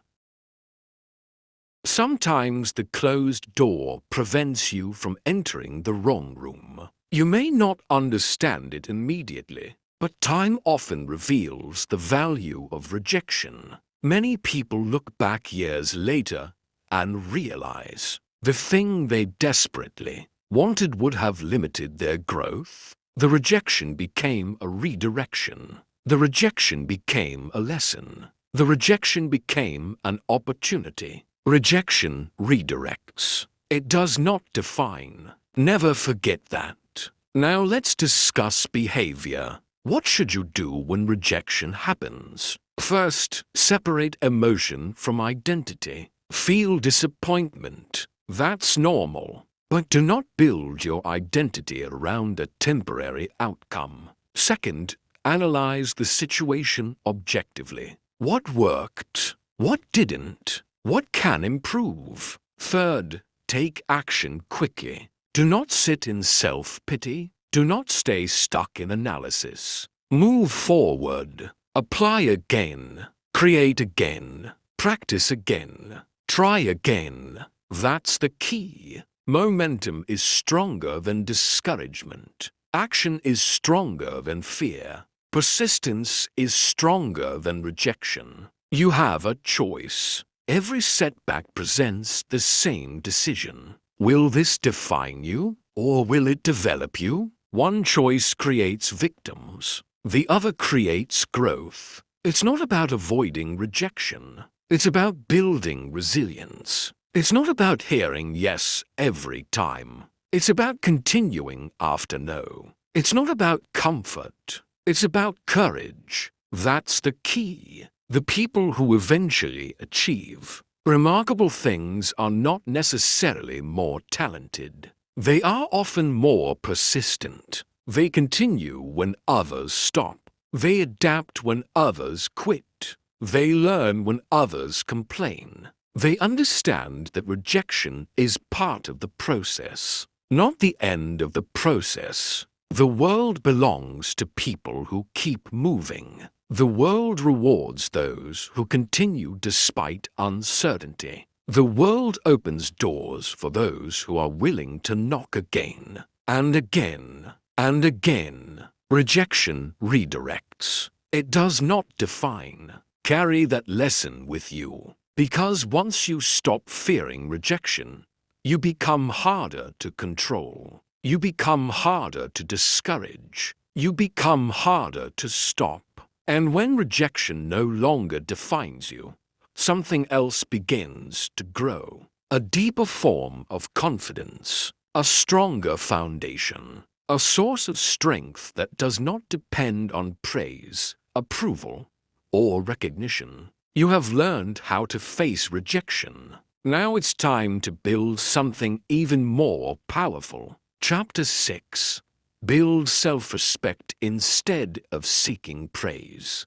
Sometimes the closed door prevents you from entering the wrong room. You may not understand it immediately, but time often reveals the value of rejection. Many people look back years later and realize the thing they desperately wanted would have limited their growth. The rejection became a redirection. The rejection became a lesson. The rejection became an opportunity. Rejection redirects. It does not define. Never forget that. Now let's discuss behavior. What should you do when rejection happens? First, separate emotion from identity. Feel disappointment. That's normal. But do not build your identity around a temporary outcome. Second, analyze the situation objectively. What worked? What didn't? What can improve? Third, take action quickly. Do not sit in self-pity. Do not stay stuck in analysis. Move forward. Apply again. Create again. Practice again. Try again. That's the key. Momentum is stronger than discouragement. Action is stronger than fear. Persistence is stronger than rejection. You have a choice. Every setback presents the same decision. Will this define you, or will it develop you? One choice creates victims. The other creates growth. It's not about avoiding rejection. It's about building resilience. It's not about hearing yes every time. It's about continuing after no. It's not about comfort. It's about courage. That's the key. The people who eventually achieve remarkable things are not necessarily more talented. They are often more persistent. They continue when others stop. They adapt when others quit. They learn when others complain. They understand that rejection is part of the process, not the end of the process. The world belongs to people who keep moving. The world rewards those who continue despite uncertainty. The world opens doors for those who are willing to knock again and again and again. Rejection redirects. It does not define. Carry that lesson with you, because once you stop fearing rejection, you become harder to control. You become harder to discourage. You become harder to stop. And when rejection no longer defines you, something else begins to grow. A deeper form of confidence, a stronger foundation, a source of strength that does not depend on praise, approval, or recognition. You have learned how to face rejection. Now it's time to build something even more powerful. Chapter 6. Build self-respect instead of seeking praise.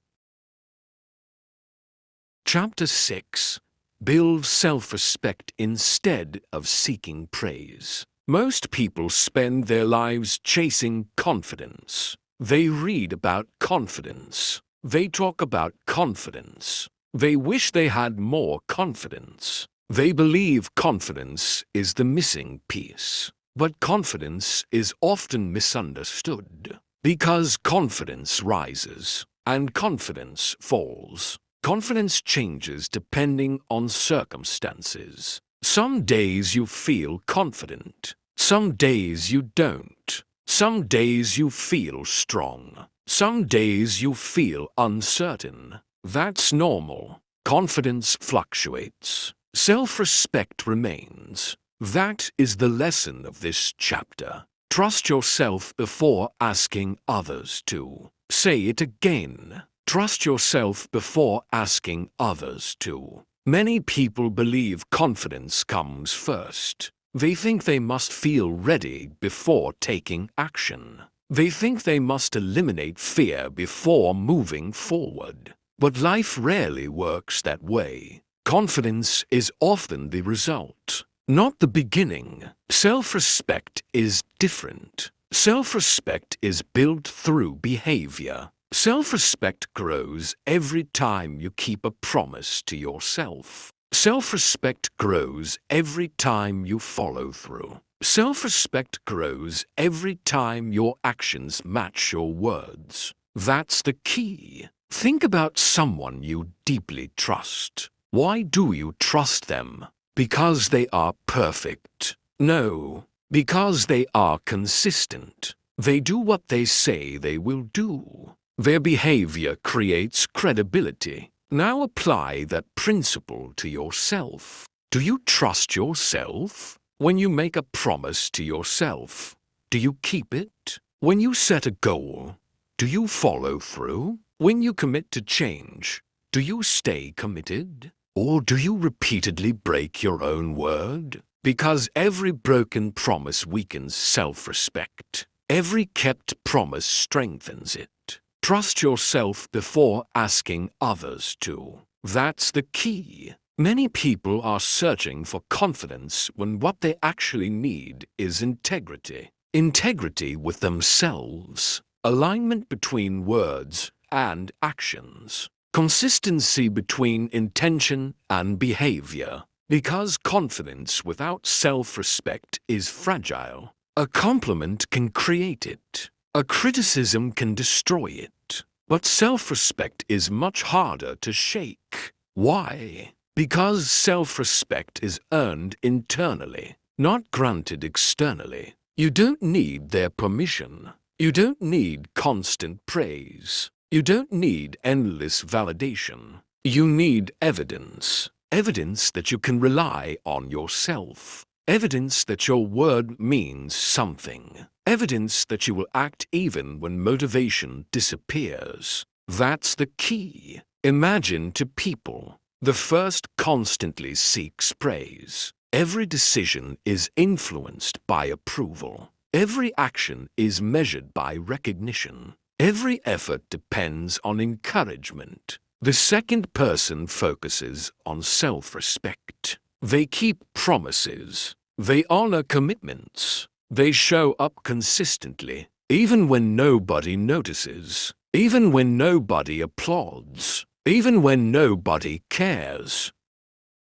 Chapter 6. Build self-respect instead of seeking praise. Most people spend their lives chasing confidence. They read about confidence. They talk about confidence. They wish they had more confidence. They believe confidence is the missing piece. But confidence is often misunderstood, because confidence rises and confidence falls. Confidence changes depending on circumstances. Some days you feel confident. Some days you don't. Some days you feel strong. Some days you feel uncertain. That's normal. Confidence fluctuates. Self-respect remains. That is the lesson of this chapter. Trust yourself before asking others to. Say it again. Trust yourself before asking others to. Many people believe confidence comes first. They think they must feel ready before taking action. They think they must eliminate fear before moving forward. But life rarely works that way. Confidence is often the result, not the beginning. Self-respect is different. Self-respect is built through behavior. Self-respect grows every time you keep a promise to yourself. Self-respect grows every time you follow through. Self-respect grows every time your actions match your words. That's the key. Think about someone you deeply trust. Why do you trust them? Because they are perfect? No, because they are consistent. They do what they say they will do. Their behavior creates credibility. Now apply that principle to yourself. Do you trust yourself? When you make a promise to yourself, do you keep it? When you set a goal, do you follow through? When you commit to change, do you stay committed? Or do you repeatedly break your own word? Because every broken promise weakens self-respect. Every kept promise strengthens it. Trust yourself before asking others to. That's the key. Many people are searching for confidence when what they actually need is integrity. Integrity with themselves. Alignment between words and actions. Consistency between intention and behavior. Because confidence without self-respect is fragile. A compliment can create it. A criticism can destroy it. But self-respect is much harder to shake. Why? Because self-respect is earned internally, not granted externally. You don't need their permission. You don't need constant praise. You don't need endless validation. You need evidence. Evidence that you can rely on yourself. Evidence that your word means something. Evidence that you will act even when motivation disappears. That's the key. Imagine two people. The first constantly seeks praise. Every decision is influenced by approval. Every action is measured by recognition. Every effort depends on encouragement. The second person focuses on self-respect. They keep promises. They honor commitments. They show up consistently, even when nobody notices, even when nobody applauds, even when nobody cares.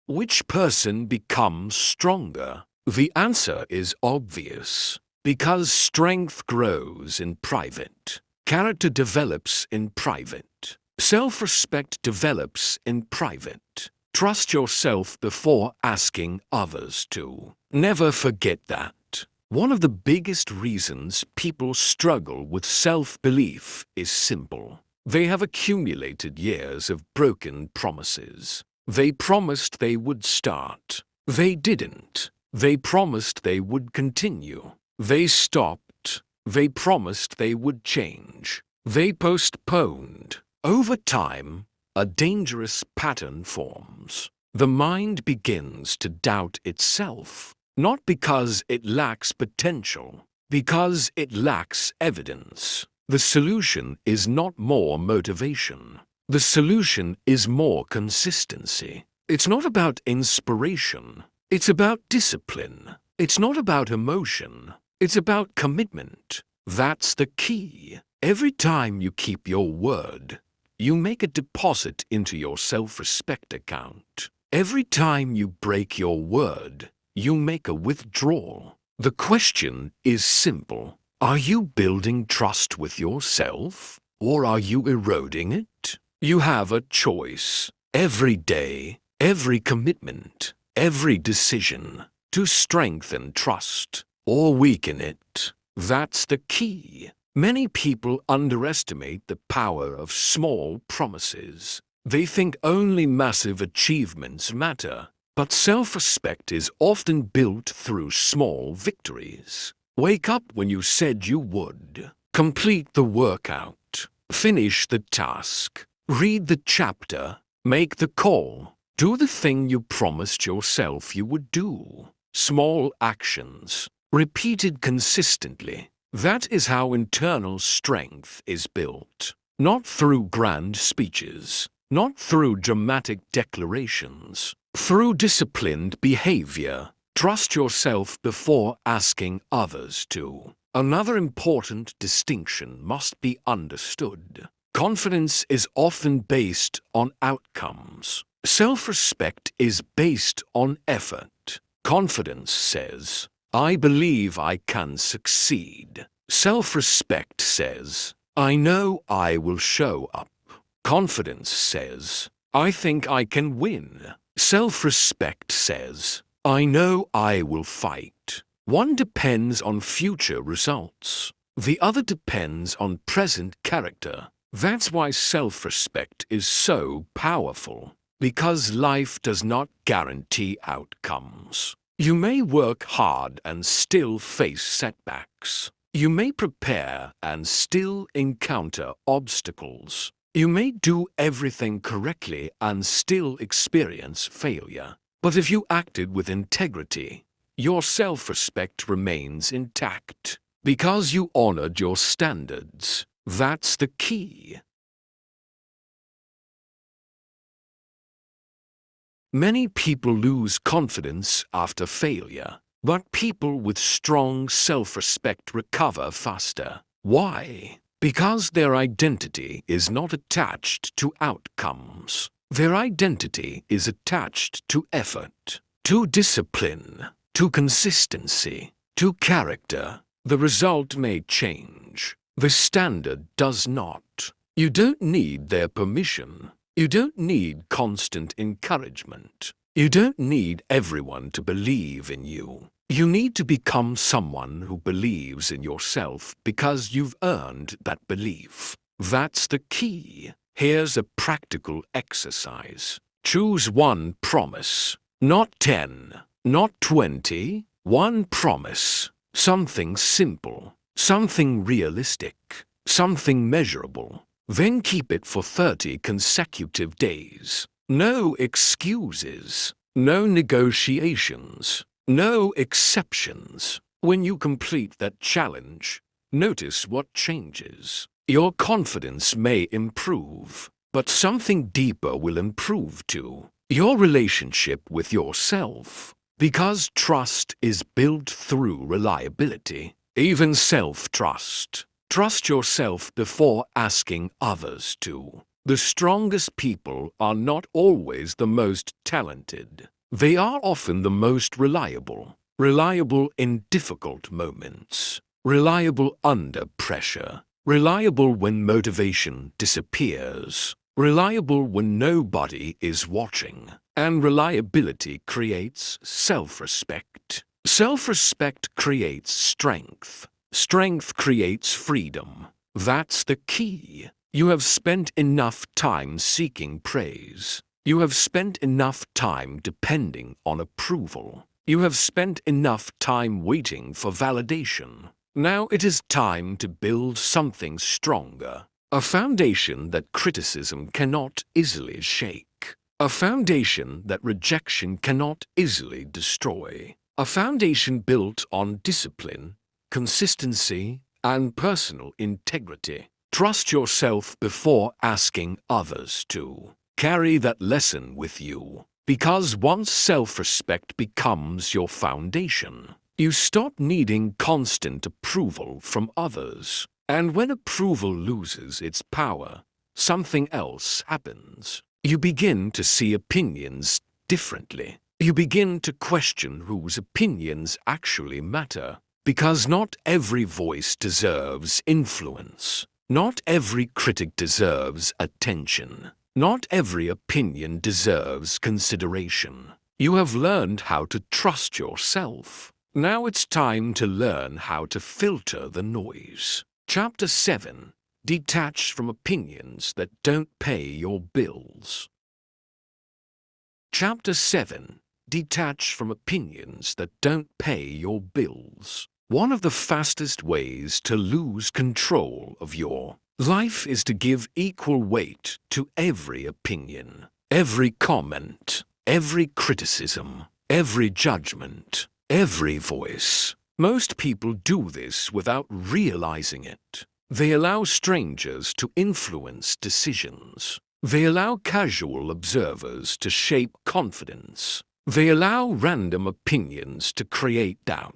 Which person becomes stronger? The answer is obvious. Because strength grows in private. Character develops in private. Self-respect develops in private. Trust yourself before asking others to. Never forget that. One of the biggest reasons people struggle with self-belief is simple. They have accumulated years of broken promises. They promised they would start. They didn't. They promised they would continue. They stopped. They promised they would change. They postponed. Over time, a dangerous pattern forms. The mind begins to doubt itself, not because it lacks potential, because it lacks evidence. The solution is not more motivation. The solution is more consistency. It's not about inspiration. It's about discipline. It's not about emotion. It's about commitment. That's the key. Every time you keep your word, you make a deposit into your self-respect account. Every time you break your word, you make a withdrawal. The question is simple. Are you building trust with yourself, or are you eroding it? You have a choice. Every day, every commitment, every decision to strengthen trust or weaken it. That's the key. Many people underestimate the power of small promises. They think only massive achievements matter, but self-respect is often built through small victories. Wake up when you said you would. Complete the workout. Finish the task. Read the chapter. Make the call. Do the thing you promised yourself you would do. Small actions, repeated consistently. That is how internal strength is built. Not through grand speeches, not through dramatic declarations, through disciplined behavior. Trust yourself before asking others to. Another important distinction must be understood. Confidence is often based on outcomes. Self-respect is based on effort. Confidence says, I believe I can succeed. Self-respect says, I know I will show up. Confidence says, I think I can win. Self-respect says, I know I will fight. One depends on future results. The other depends on present character. That's why self-respect is so powerful. Because life does not guarantee outcomes. You may work hard and still face setbacks. You may prepare and still encounter obstacles. You may do everything correctly and still experience failure. But if you acted with integrity, your self-respect remains intact. Because you honored your standards. That's the key. Many people lose confidence after failure, but people with strong self-respect recover faster. Why? Because their identity is not attached to outcomes. Their identity is attached to effort, to discipline, to consistency, to character. The result may change. The standard does not. You don't need their permission. You don't need constant encouragement. You don't need everyone to believe in you. You need to become someone who believes in yourself because you've earned that belief. That's the key. Here's a practical exercise. Choose one promise. Not 10, not 20. One promise. Something simple. Something realistic. Something measurable. Then keep it for 30 consecutive days. No excuses. No negotiations. No exceptions. When you complete that challenge, notice what changes. Your confidence may improve, but something deeper will improve too. Your relationship with yourself. Because trust is built through reliability. Even self-trust. Trust yourself before asking others to. The strongest people are not always the most talented. They are often the most reliable. Reliable in difficult moments. Reliable under pressure. Reliable when motivation disappears. Reliable when nobody is watching. And reliability creates self-respect. Self-respect creates strength. Strength creates freedom. That's the key. You have spent enough time seeking praise. You have spent enough time depending on approval. You have spent enough time waiting for validation. Now it is time to build something stronger. A foundation that criticism cannot easily shake. A foundation that rejection cannot easily destroy. A foundation built on discipline, consistency, and personal integrity. Trust yourself before asking others to. Carry that lesson with you. Because once self-respect becomes your foundation, you stop needing constant approval from others. And when approval loses its power, something else happens. You begin to see opinions differently. You begin to question whose opinions actually matter. Because not every voice deserves influence. Not every critic deserves attention. Not every opinion deserves consideration. You have learned how to trust yourself. Now it's time to learn how to filter the noise. Chapter 7. Detach from opinions that don't pay your bills. Chapter 7. Detach from opinions that don't pay your bills. One of the fastest ways to lose control of your life is to give equal weight to every opinion, every comment, every criticism, every judgment, every voice. Most people do this without realizing it. They allow strangers to influence decisions. They allow casual observers to shape confidence. They allow random opinions to create doubt.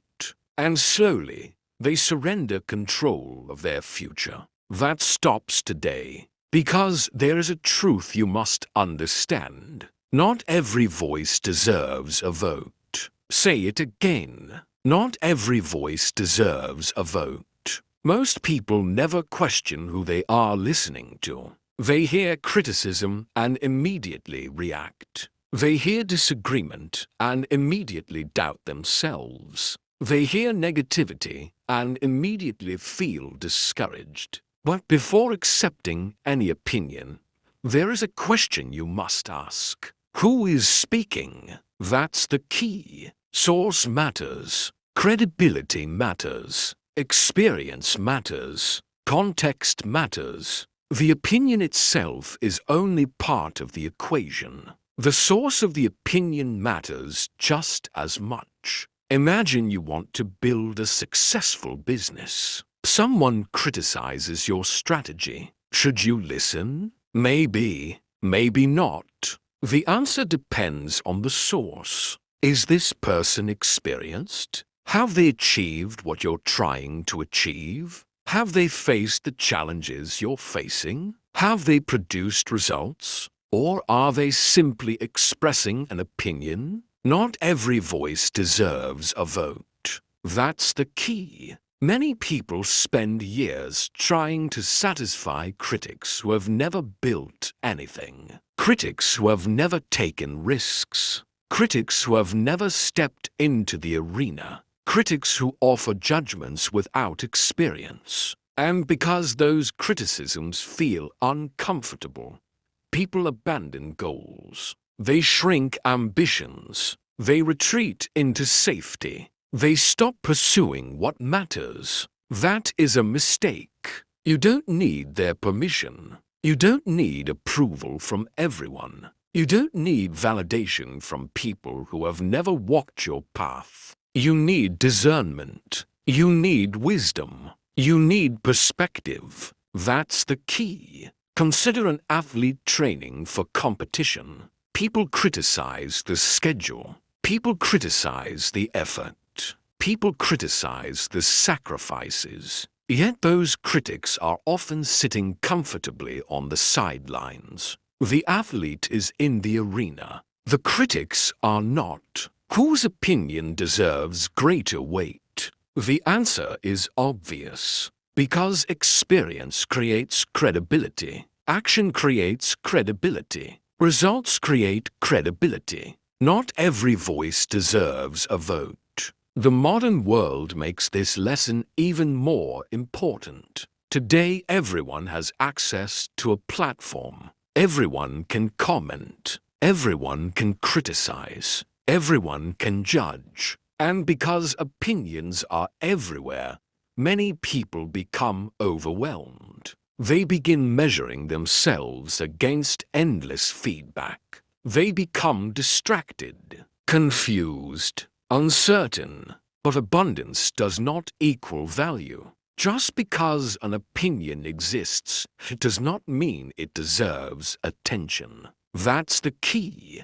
And slowly, they surrender control of their future. That stops today. Because there is a truth you must understand. Not every voice deserves a vote. Say it again. Not every voice deserves a vote. Most people never question who they are listening to. They hear criticism and immediately react. They hear disagreement and immediately doubt themselves. They hear negativity and immediately feel discouraged. But before accepting any opinion, there is a question you must ask. Who is speaking? That's the key. Source matters. Credibility matters. Experience matters. Context matters. The opinion itself is only part of the equation. The source of the opinion matters just as much. Imagine you want to build a successful business. Someone criticizes your strategy. Should you listen? Maybe, maybe not. The answer depends on the source. Is this person experienced? Have they achieved what you're trying to achieve? Have they faced the challenges you're facing? Have they produced results? Or are they simply expressing an opinion? Not every voice deserves a vote. That's the key. Many people spend years trying to satisfy critics who have never built anything. Critics who have never taken risks. Critics who have never stepped into the arena. Critics who offer judgments without experience. And because those criticisms feel uncomfortable, people abandon goals. They shrink ambitions. They retreat into safety. They stop pursuing what matters. That is a mistake. You don't need their permission. You don't need approval from everyone. You don't need validation from people who have never walked your path. You need discernment. You need wisdom. You need perspective. That's the key. Consider an athlete training for competition. People criticize the schedule. People criticize the effort. People criticize the sacrifices. Yet those critics are often sitting comfortably on the sidelines. The athlete is in the arena. The critics are not. Whose opinion deserves greater weight? The answer is obvious. Because experience creates credibility. Action creates credibility. Results create credibility. Not every voice deserves a vote. The modern world makes this lesson even more important. Today, everyone has access to a platform. Everyone can comment. Everyone can criticize. Everyone can judge. And because opinions are everywhere, many people become overwhelmed. They begin measuring themselves against endless feedback. They become distracted, confused, uncertain. But abundance does not equal value. Just because an opinion exists, it does not mean it deserves attention. That's the key.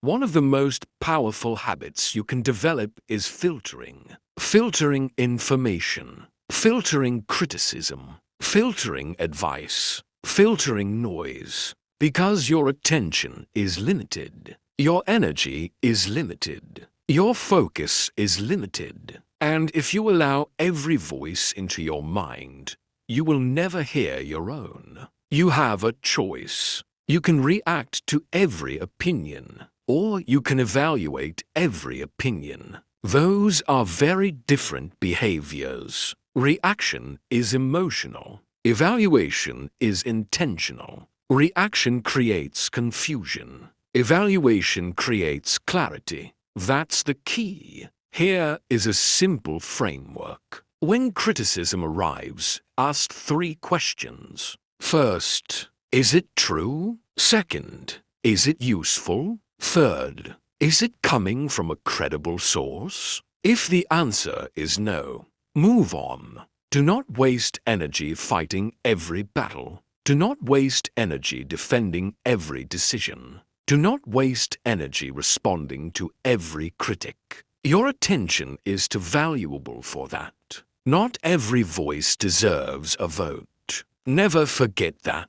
One of the most powerful habits you can develop is filtering. Filtering information. Filtering criticism. Filtering advice. Filtering noise. Because your attention is limited. Your energy is limited. Your focus is limited. And if you allow every voice into your mind, you will never hear your own. You have a choice. You can react to every opinion, or you can evaluate every opinion. Those are very different behaviors. Reaction is emotional. Evaluation is intentional. Reaction creates confusion. Evaluation creates clarity. That's the key. Here is a simple framework. When criticism arrives, ask 3 questions. First, is it true? Second, is it useful? Third, is it coming from a credible source? If the answer is no, move on. Do not waste energy fighting every battle. Do not waste energy defending every decision. Do not waste energy responding to every critic. Your attention is too valuable for that. Not every voice deserves a vote. Never forget that.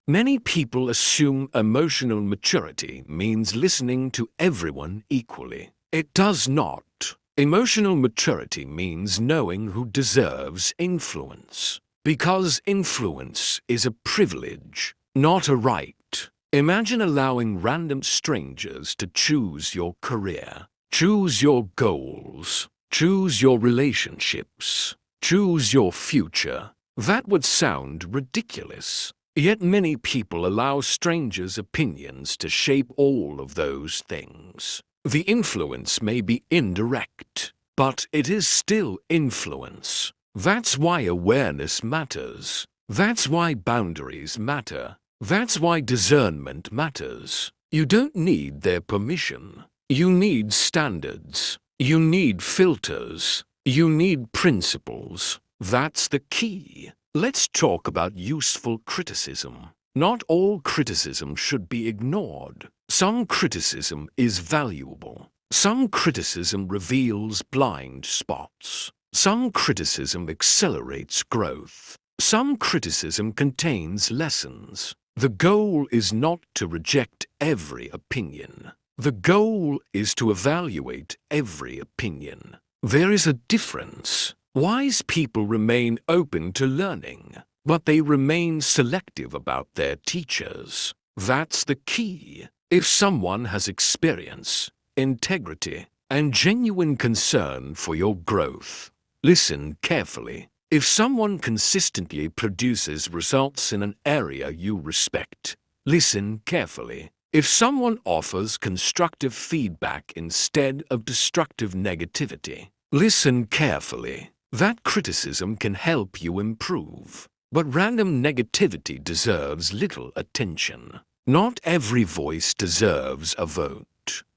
Many people assume emotional maturity means listening to everyone equally. It does not. Emotional maturity means knowing who deserves influence. Because influence is a privilege, not a right. Imagine allowing random strangers to choose your career, choose your goals, choose your relationships, choose your future. That would sound ridiculous. Yet many people allow strangers' opinions to shape all of those things. The influence may be indirect, but it is still influence. That's why awareness matters. That's why boundaries matter. That's why discernment matters. You don't need their permission. You need standards. You need filters. You need principles. That's the key. Let's talk about useful criticism. Not all criticism should be ignored. Some criticism is valuable. Some criticism reveals blind spots. Some criticism accelerates growth. Some criticism contains lessons. The goal is not to reject every opinion. The goal is to evaluate every opinion. There is a difference. Wise people remain open to learning, but they remain selective about their teachers. That's the key. If someone has experience, integrity, and genuine concern for your growth, listen carefully. If someone consistently produces results in an area you respect, listen carefully. If someone offers constructive feedback instead of destructive negativity, listen carefully. That criticism can help you improve. But random negativity deserves little attention. Not every voice deserves a vote.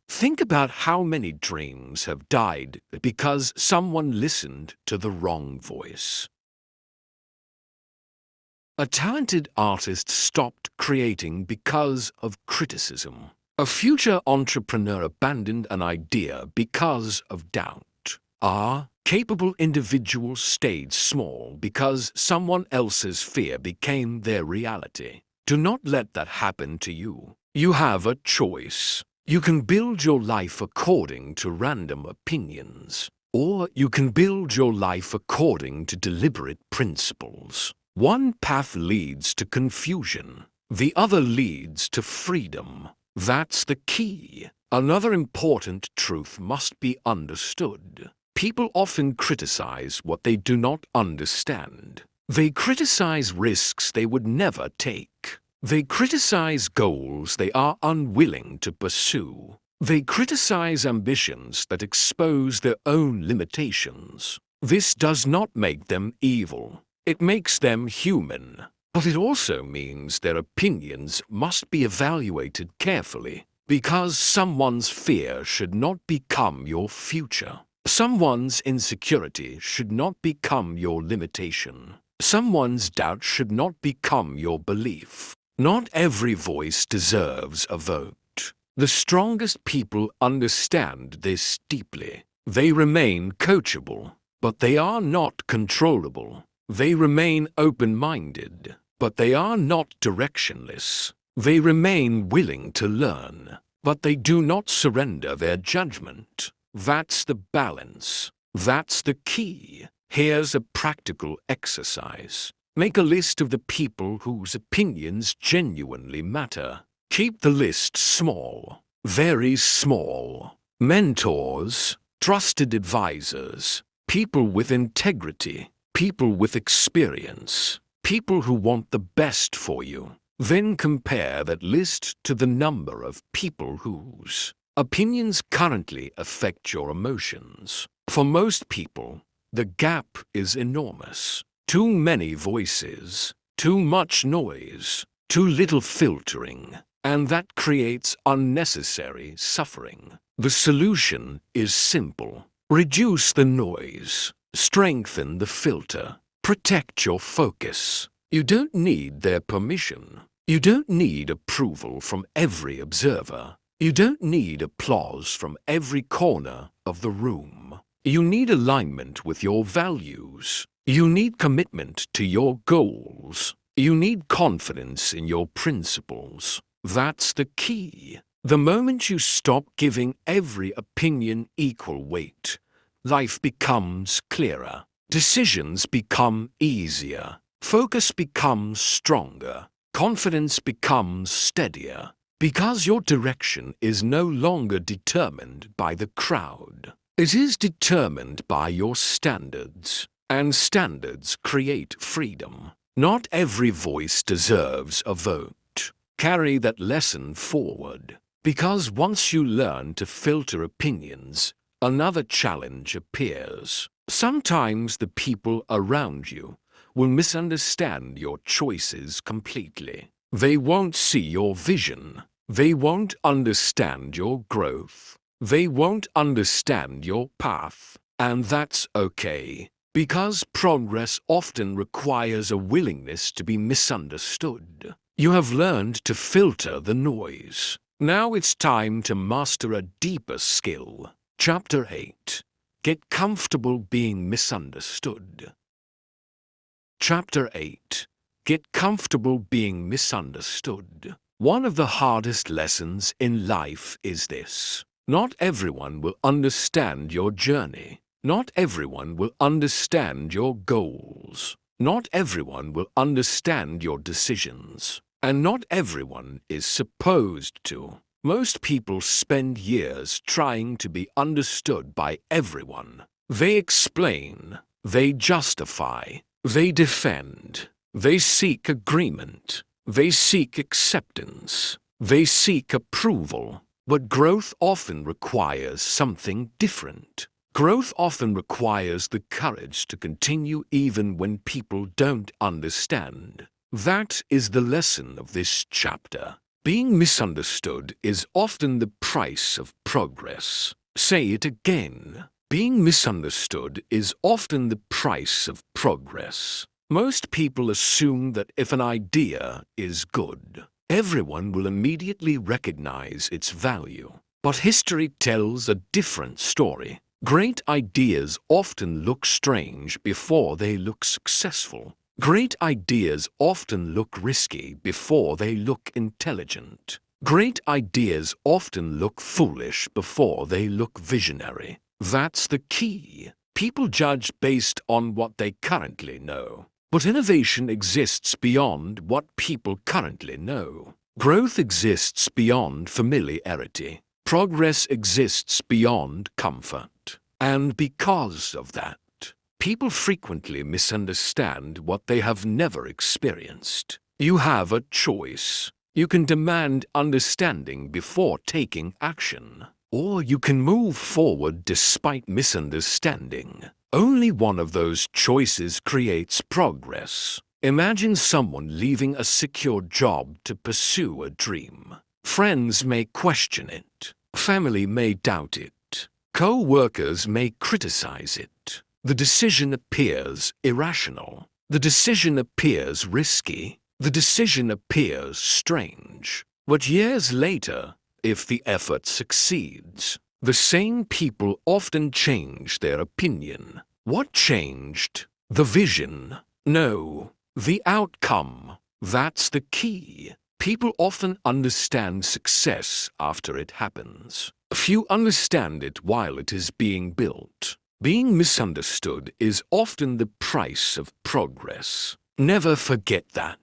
Think about how many dreams have died because someone listened to the wrong voice. A talented artist stopped creating because of criticism. A future entrepreneur abandoned an idea because of doubt. A capable individual stayed small because someone else's fear became their reality. Do not let that happen to you. You have a choice. You can build your life according to random opinions, or you can build your life according to deliberate principles. One path leads to confusion. The other leads to freedom. That's the key. Another important truth must be understood. People often criticize what they do not understand. They criticize risks they would never take. They criticize goals they are unwilling to pursue. They criticize ambitions that expose their own limitations. This does not make them evil. It makes them human. But it also means their opinions must be evaluated carefully, because someone's fear should not become your future. Someone's insecurity should not become your limitation. Someone's doubt should not become your belief. Not every voice deserves a vote. The strongest people understand this deeply. They remain coachable, but they are not controllable. They remain open-minded, but they are not directionless. They remain willing to learn, but they do not surrender their judgment. That's the balance. That's the key. Here's a practical exercise. Make a list of the people whose opinions genuinely matter. Keep the list small, very small. Mentors, trusted advisors, people with integrity, people with experience, people who want the best for you. Then compare that list to the number of people whose opinions currently affect your emotions. For most people, the gap is enormous. Too many voices, too much noise, too little filtering, and that creates unnecessary suffering. The solution is simple. Reduce the noise, strengthen the filter, protect your focus. You don't need their permission. You don't need approval from every observer. You don't need applause from every corner of the room. You need alignment with your values. You need commitment to your goals. You need confidence in your principles. That's the key. The moment you stop giving every opinion equal weight, life becomes clearer. Decisions become easier. Focus becomes stronger. Confidence becomes steadier. Because your direction is no longer determined by the crowd. It is determined by your standards. And standards create freedom. Not every voice deserves a vote. Carry that lesson forward. Because once you learn to filter opinions, another challenge appears. Sometimes the people around you will misunderstand your choices completely. They won't see your vision. They won't understand your growth. They won't understand your path. And that's okay. Because progress often requires a willingness to be misunderstood. You have learned to filter the noise. Now it's time to master a deeper skill. Chapter 8. Get comfortable being misunderstood. Chapter 8. Get comfortable being misunderstood. One of the hardest lessons in life is this. Not everyone will understand your journey. Not everyone will understand your goals. Not everyone will understand your decisions. And not everyone is supposed to. Most people spend years trying to be understood by everyone. They explain, they justify, they defend, they seek agreement, they seek acceptance, they seek approval. But growth often requires something different. Growth often requires the courage to continue even when people don't understand. That is the lesson of this chapter. Being misunderstood is often the price of progress. Say it again. Being misunderstood is often the price of progress. Most people assume that if an idea is good, everyone will immediately recognize its value. But history tells a different story. Great ideas often look strange before they look successful. Great ideas often look risky before they look intelligent. Great ideas often look foolish before they look visionary. That's the key. People judge based on what they currently know. But innovation exists beyond what people currently know. Growth exists beyond familiarity. Progress exists beyond comfort. And because of that, people frequently misunderstand what they have never experienced. You have a choice. You can demand understanding before taking action, or you can move forward despite misunderstanding. Only one of those choices creates progress. Imagine someone leaving a secure job to pursue a dream. Friends may question it. Family may doubt it. Co-workers may criticize it. The decision appears irrational. The decision appears risky. The decision appears strange. But years later, if the effort succeeds, the same people often change their opinion. What changed? The vision? No, the outcome. That's the key. People often understand success after it happens. Few understand it while it is being built. Being misunderstood is often the price of progress. Never forget that.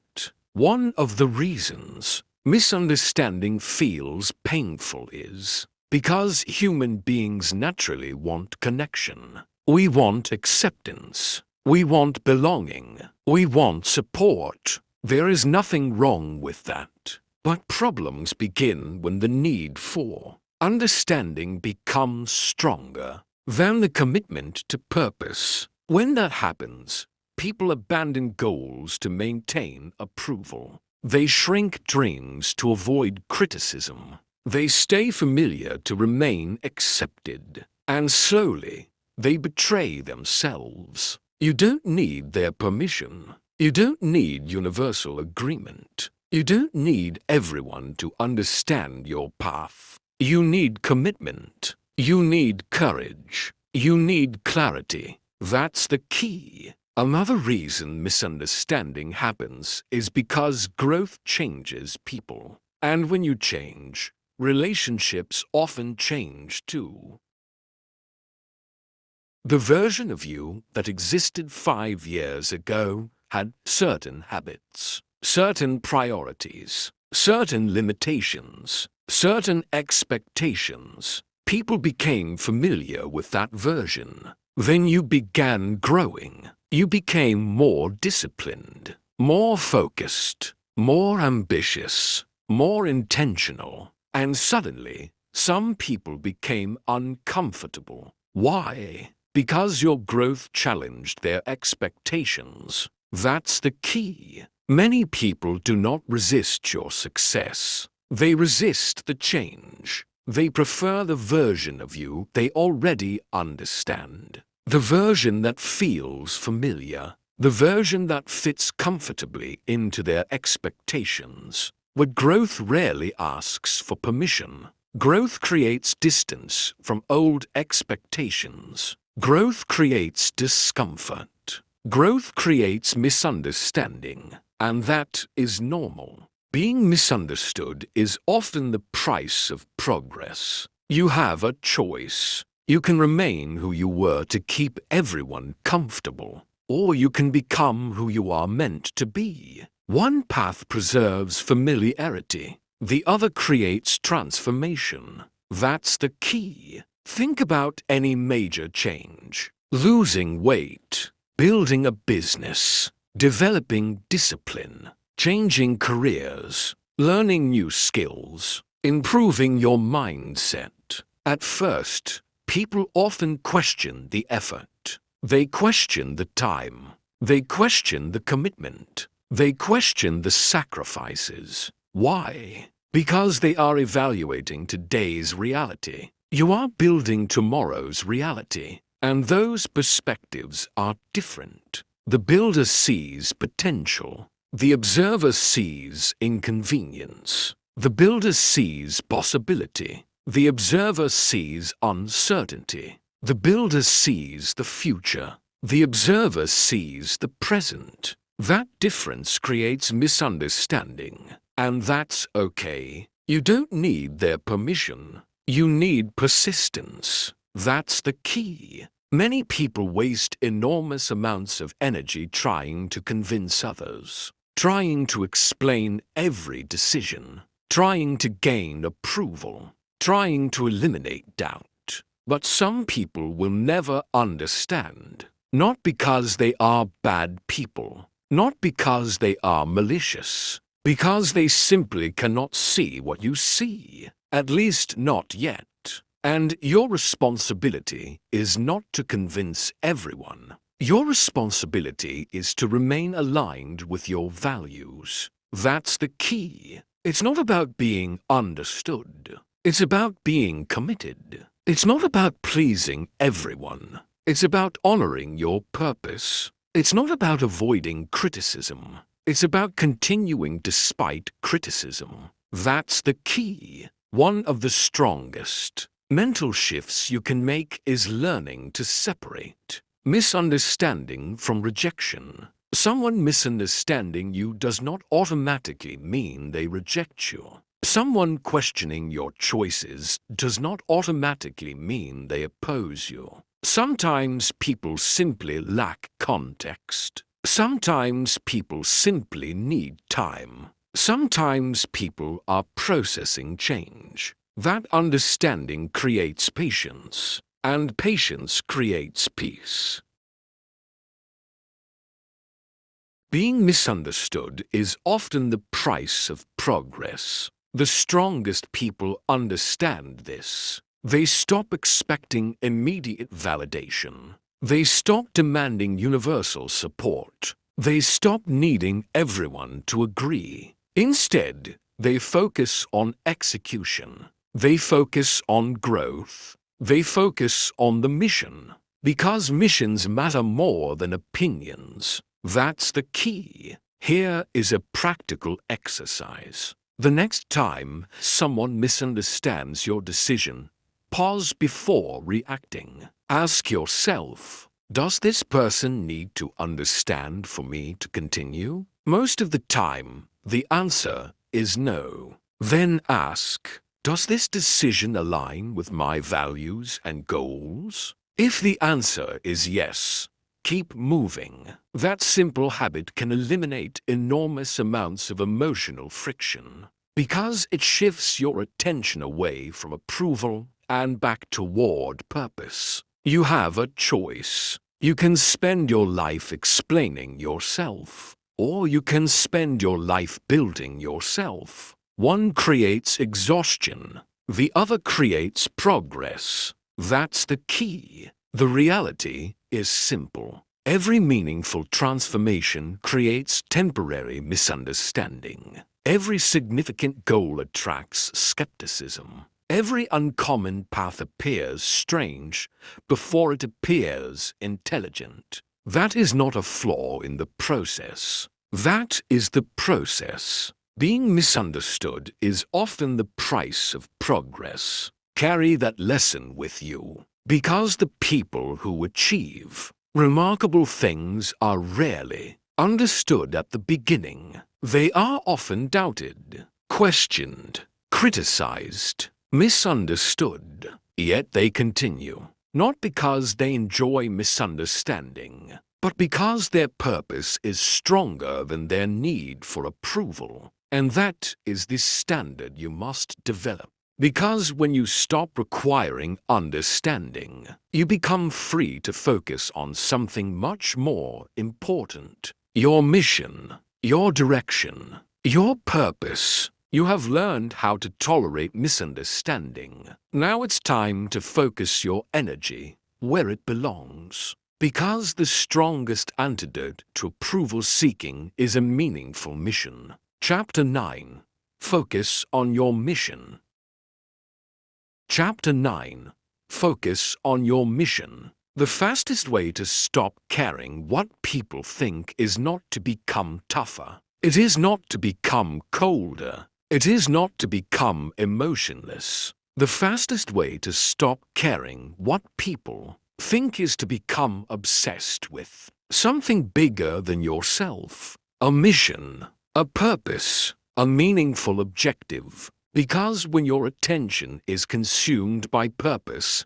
One of the reasons misunderstanding feels painful is because human beings naturally want connection. We want acceptance. We want belonging. We want support. There is nothing wrong with that. But problems begin when the need for understanding becomes stronger than the commitment to purpose. When that happens, people abandon goals to maintain approval. They shrink dreams to avoid criticism. They stay familiar to remain accepted. And slowly, they betray themselves. You don't need their permission. You don't need universal agreement. You don't need everyone to understand your path. You need commitment. You need courage. You need clarity. That's the key. Another reason misunderstanding happens is because growth changes people. And when you change, relationships often change too. The version of you that existed 5 years ago had certain habits, certain priorities, certain limitations, certain expectations. People became familiar with that version. Then you began growing. You became more disciplined, more focused, more ambitious, more intentional. And suddenly, some people became uncomfortable. Why? Because your growth challenged their expectations. That's the key. Many people do not resist your success. They resist the change. They prefer the version of you they already understand. The version that feels familiar. The version that fits comfortably into their expectations. But growth rarely asks for permission. Growth creates distance from old expectations. Growth creates discomfort. Growth creates misunderstanding. And that is normal. Being misunderstood is often the price of progress. You have a choice. You can remain who you were to keep everyone comfortable, or you can become who you are meant to be. One path preserves familiarity. The other creates transformation. That's the key. Think about any major change. Losing weight, building a business, developing discipline, changing careers, learning new skills, improving your mindset. At first, people often question the effort. They question the time. They question the commitment. They question the sacrifices. Why? Because they are evaluating today's reality. You are building tomorrow's reality, and those perspectives are different. The builder sees potential. The observer sees inconvenience. The builder sees possibility. The observer sees uncertainty. The builder sees the future. The observer sees the present. That difference creates misunderstanding, and that's okay. You don't need their permission. You need persistence. That's the key. Many people waste enormous amounts of energy trying to convince others, trying to explain every decision, trying to gain approval, trying to eliminate doubt. But some people will never understand, not because they are bad people, not because they are malicious, because they simply cannot see what you see, at least not yet. And your responsibility is not to convince everyone. Your responsibility is to remain aligned with your values. That's the key. It's not about being understood. It's about being committed. It's not about pleasing everyone. It's about honoring your purpose. It's not about avoiding criticism. It's about continuing despite criticism. That's the key. One of the strongest mental shifts you can make is learning to separate misunderstanding from rejection. Someone misunderstanding you does not automatically mean they reject you. Someone questioning your choices does not automatically mean they oppose you. Sometimes people simply lack context. Sometimes people simply need time. Sometimes people are processing change. That understanding creates patience, and patience creates peace. Being misunderstood is often the price of progress. The strongest people understand this. They stop expecting immediate validation. They stop demanding universal support. They stop needing everyone to agree. Instead, they focus on execution. They focus on growth. They focus on the mission. Because missions matter more than opinions. That's the key. Here is a practical exercise. The next time someone misunderstands your decision, pause before reacting. Ask yourself, does this person need to understand for me to continue? Most of the time, the answer is no. Then ask, does this decision align with my values and goals? If the answer is yes, Keep moving. That simple habit can eliminate enormous amounts of emotional friction because it shifts your attention away from approval and back toward purpose. You have a choice. You can spend your life explaining yourself, or you can spend your life building yourself. One creates exhaustion, the other creates progress. That's the key. The reality is simple. Every meaningful transformation creates temporary misunderstanding. Every significant goal attracts skepticism. Every uncommon path appears strange before it appears intelligent. That is not a flaw in the process. That is the process. Being misunderstood is often the price of progress. Carry that lesson with you, because the people who achieve remarkable things are rarely understood at the beginning. They are often doubted, questioned, criticized, misunderstood, yet they continue, not because they enjoy misunderstanding, but because their purpose is stronger than their need for approval. And that is the standard you must develop. Because when you stop requiring understanding, you become free to focus on something much more important. Your mission, your direction, your purpose. You have learned how to tolerate misunderstanding. Now it's time to focus your energy where it belongs. Because the strongest antidote to approval seeking is a meaningful mission. Chapter 9. Focus on your mission. Chapter 9. Focus on your mission. The fastest way to stop caring what people think is not to become tougher. It is not to become colder. It is not to become emotionless. The fastest way to stop caring what people think is to become obsessed with something bigger than yourself. A mission, a purpose, a meaningful objective. Because when your attention is consumed by purpose,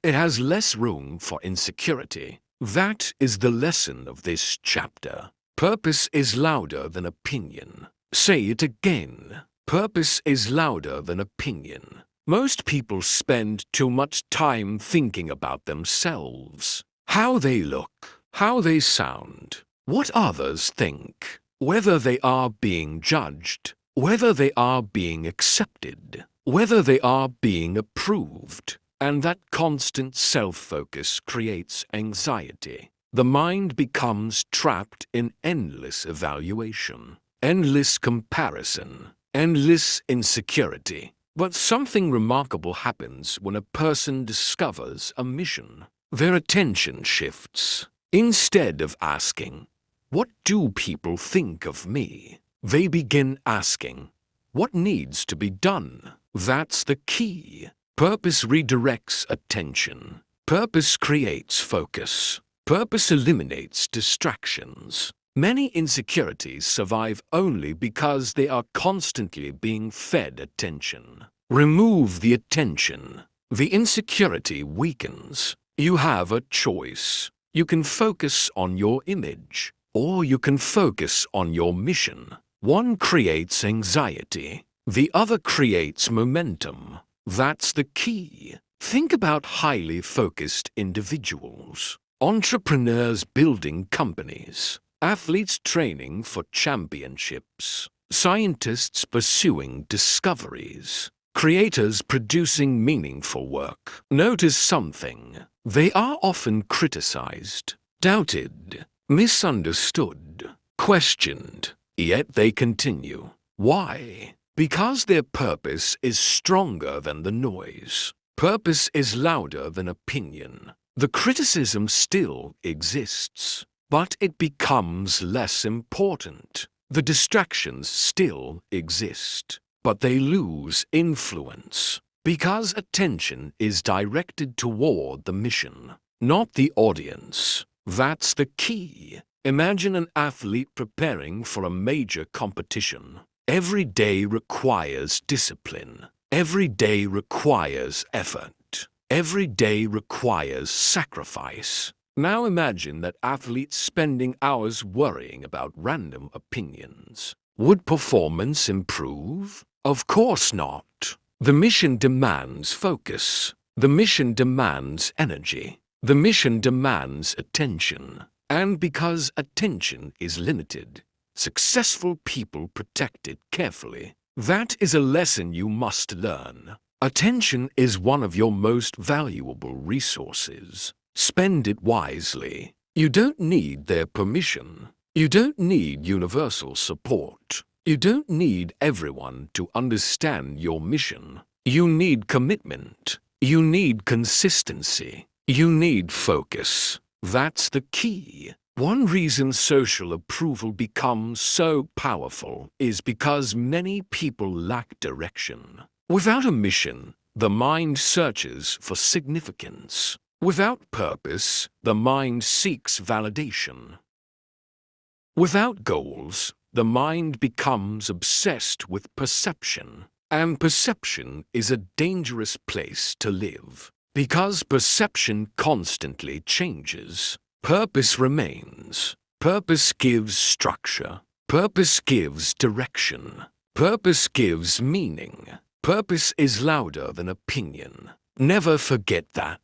it has less room for insecurity. That is the lesson of this chapter. Purpose is louder than opinion. Say it again. Purpose is louder than opinion. Most people spend too much time thinking about themselves, how they look, how they sound, what others think, whether they are being judged, whether they are being accepted, whether they are being approved. And that constant self-focus creates anxiety. The mind becomes trapped in endless evaluation, endless comparison, endless insecurity. But something remarkable happens when a person discovers a mission. Their attention shifts. Instead of asking, "What do people think of me?" they begin asking, "What needs to be done?" That's the key. Purpose redirects attention. Purpose creates focus. Purpose eliminates distractions. Many insecurities survive only because they are constantly being fed attention. Remove the attention. The insecurity weakens. You have a choice. You can focus on your image, or you can focus on your mission. One creates anxiety. The other creates momentum. That's the key. Think about highly focused individuals, entrepreneurs building companies, athletes training for championships, scientists pursuing discoveries, creators producing meaningful work. Notice something. They are often criticized, doubted, misunderstood, questioned, yet they continue. Why? Because their purpose is stronger than the noise. Purpose is louder than opinion. The criticism still exists, but it becomes less important. The distractions still exist, but they lose influence. Because attention is directed toward the mission, not the audience. That's the key. Imagine an athlete preparing for a major competition. Every day requires discipline. Every day requires effort. Every day requires sacrifice. Now imagine that athletes spending hours worrying about random opinions. Would performance improve? Of course not. The mission demands focus. The mission demands energy. The mission demands attention. And because attention is limited, successful people protect it carefully. That is a lesson you must learn. Attention is one of your most valuable resources. Spend it wisely. You don't need their permission. You don't need universal support. You don't need everyone to understand your mission. You need commitment. You need consistency. You need focus. That's the key. One reason social approval becomes so powerful is because many people lack direction. Without a mission, the mind searches for significance. Without purpose, the mind seeks validation. Without goals, the mind becomes obsessed with perception. And perception is a dangerous place to live. Because perception constantly changes, purpose remains. Purpose gives structure. Purpose gives direction. Purpose gives meaning. Purpose is louder than opinion. Never forget that.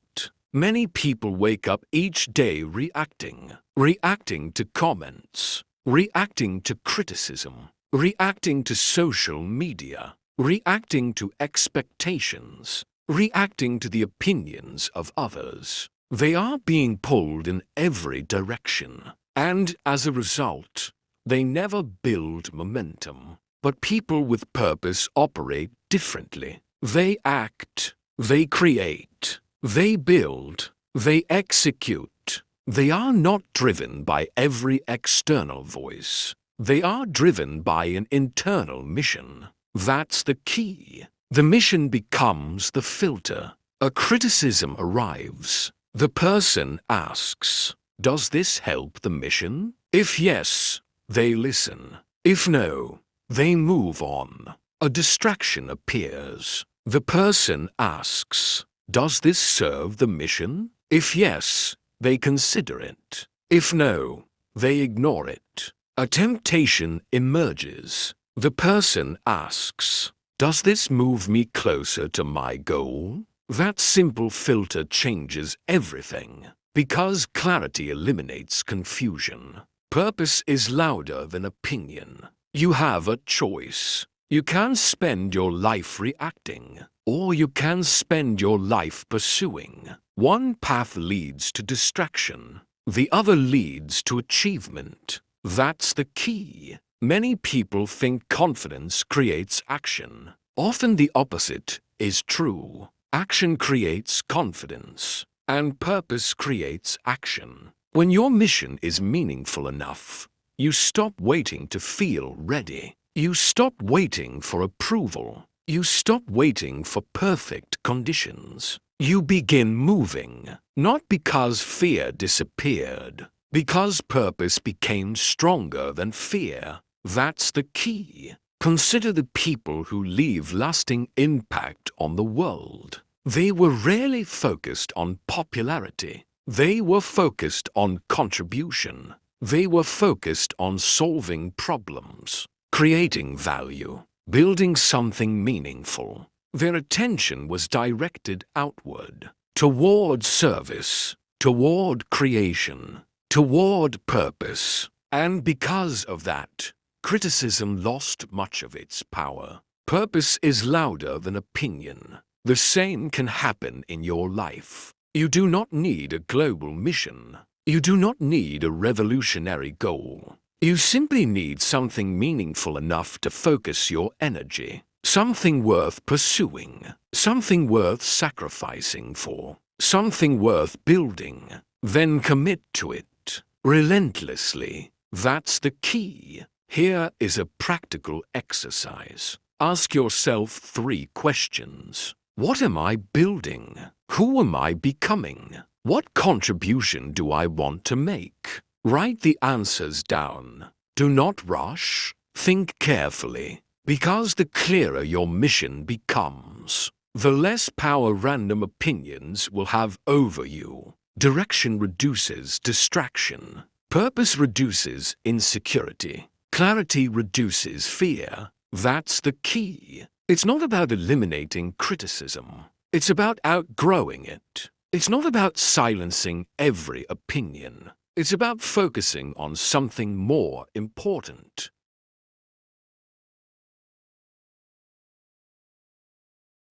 Many people wake up each day reacting to comments, reacting to criticism, reacting to social media, reacting to expectations, reacting to the opinions of others. They are being pulled in every direction, and as a result, they never build momentum. But people with purpose operate differently. They act, they create, they build, they execute. They are not driven by every external voice. They are driven by an internal mission. That's the key. The mission becomes the filter. A criticism arrives. The person asks, "Does this help the mission?" If yes, they listen. If no, they move on. A distraction appears. The person asks, "Does this serve the mission?" If yes, they consider it. If no, they ignore it. A temptation emerges. The person asks, "Does this move me closer to my goal?" That simple filter changes everything, because clarity eliminates confusion. Purpose is louder than opinion. You have a choice. You can spend your life reacting, or you can spend your life pursuing. One path leads to distraction. The other leads to achievement. That's the key. Many people think confidence creates action. Often the opposite is true. Action creates confidence, and purpose creates action. When your mission is meaningful enough, you stop waiting to feel ready. You stop waiting for approval. You stop waiting for perfect conditions. You begin moving, not because fear disappeared, because purpose became stronger than fear. That's the key. Consider the people who leave lasting impact on the world. They were rarely focused on popularity. They were focused on contribution. They were focused on solving problems, creating value, building something meaningful. Their attention was directed outward, toward service, toward creation, toward purpose. And because of that, criticism lost much of its power. Purpose is louder than opinion. The same can happen in your life. You do not need a global mission. You do not need a revolutionary goal. You simply need something meaningful enough to focus your energy. Something worth pursuing. Something worth sacrificing for. Something worth building. Then commit to it relentlessly. That's the key. Here is a practical exercise. Ask yourself 3 questions. What am I building? Who am I becoming? What contribution do I want to make? Write the answers down. Do not rush. Think carefully. Because the clearer your mission becomes, the less power random opinions will have over you. Direction reduces distraction. Purpose reduces insecurity. Clarity reduces fear. That's the key. It's not about eliminating criticism. It's about outgrowing it. It's not about silencing every opinion. It's about focusing on something more important.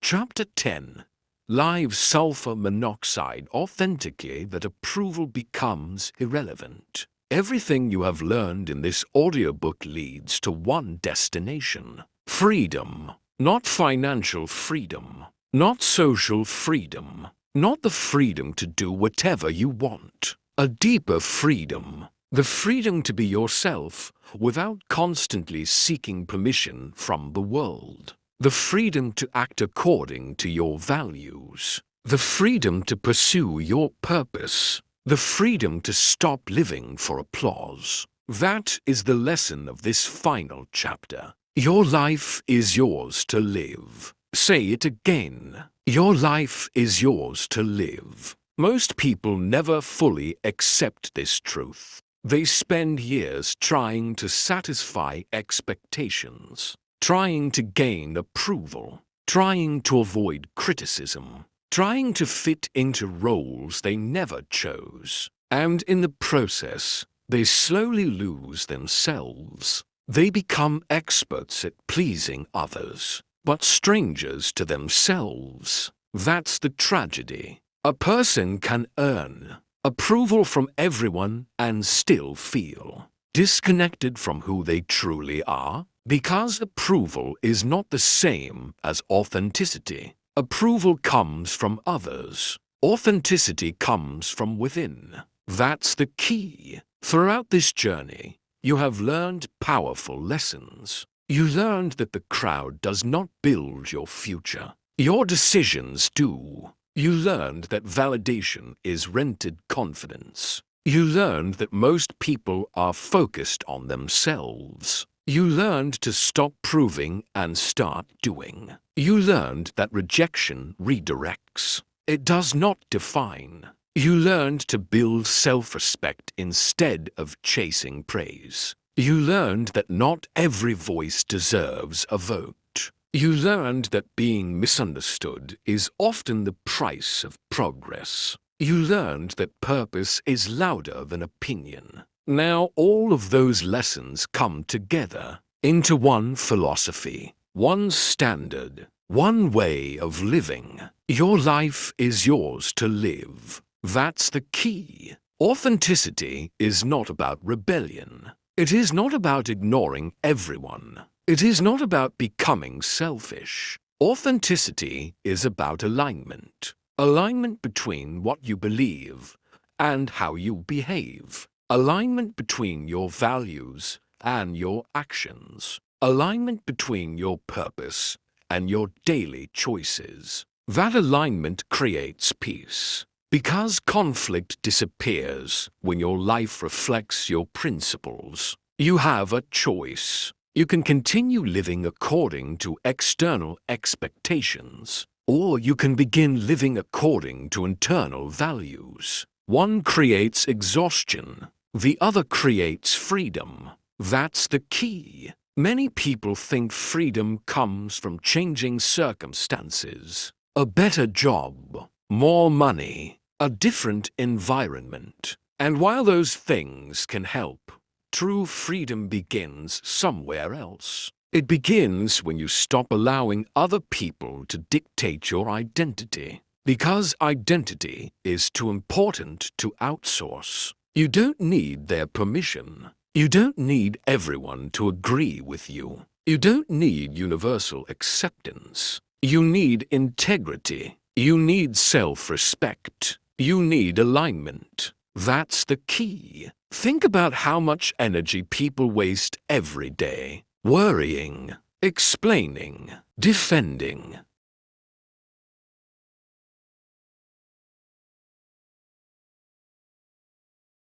Chapter 10. Live sulfur monoxide authentically that approval becomes irrelevant. Everything you have learned in this audiobook leads to one destination. Freedom. Not financial freedom. Not social freedom. Not the freedom to do whatever you want. A deeper freedom. The freedom to be yourself without constantly seeking permission from the world. The freedom to act according to your values. The freedom to pursue your purpose. The freedom to stop living for applause. That is the lesson of this final chapter. Your life is yours to live. Say it again. Your life is yours to live. Most people never fully accept this truth. They spend years trying to satisfy expectations, trying to gain approval, trying to avoid criticism, trying to fit into roles they never chose. And in the process, they slowly lose themselves. They become experts at pleasing others, but strangers to themselves. That's the tragedy. A person can earn approval from everyone and still feel disconnected from who they truly are, because approval is not the same as authenticity. Approval comes from others. Authenticity comes from within. That's the key. Throughout this journey, you have learned powerful lessons. You learned that the crowd does not build your future. Your decisions do. You learned that validation is rented confidence. You learned that most people are focused on themselves. You learned to stop proving and start doing. You learned that rejection redirects. It does not define. You learned to build self-respect instead of chasing praise. You learned that not every voice deserves a vote. You learned that being misunderstood is often the price of progress. You learned that purpose is louder than opinion. Now all of those lessons come together into one philosophy, one standard, one way of living. Your life is yours to live. That's the key. Authenticity is not about rebellion. It is not about ignoring everyone. It is not about becoming selfish. Authenticity is about alignment. Alignment between what you believe and how you behave. Alignment between your values and your actions. Alignment between your purpose and your daily choices. That alignment creates peace. Because conflict disappears when your life reflects your principles. You have a choice. You can continue living according to external expectations, or you can begin living according to internal values. One creates exhaustion, the other creates freedom. That's the key. Many people think freedom comes from changing circumstances, a better job, more money, a different environment. And while those things can help, true freedom begins somewhere else. It begins when you stop allowing other people to dictate your identity. Because identity is too important to outsource. You don't need their permission. You don't need everyone to agree with you. You don't need universal acceptance. You need integrity. You need self-respect. You need alignment. That's the key. Think about how much energy people waste every day, worrying, explaining, defending.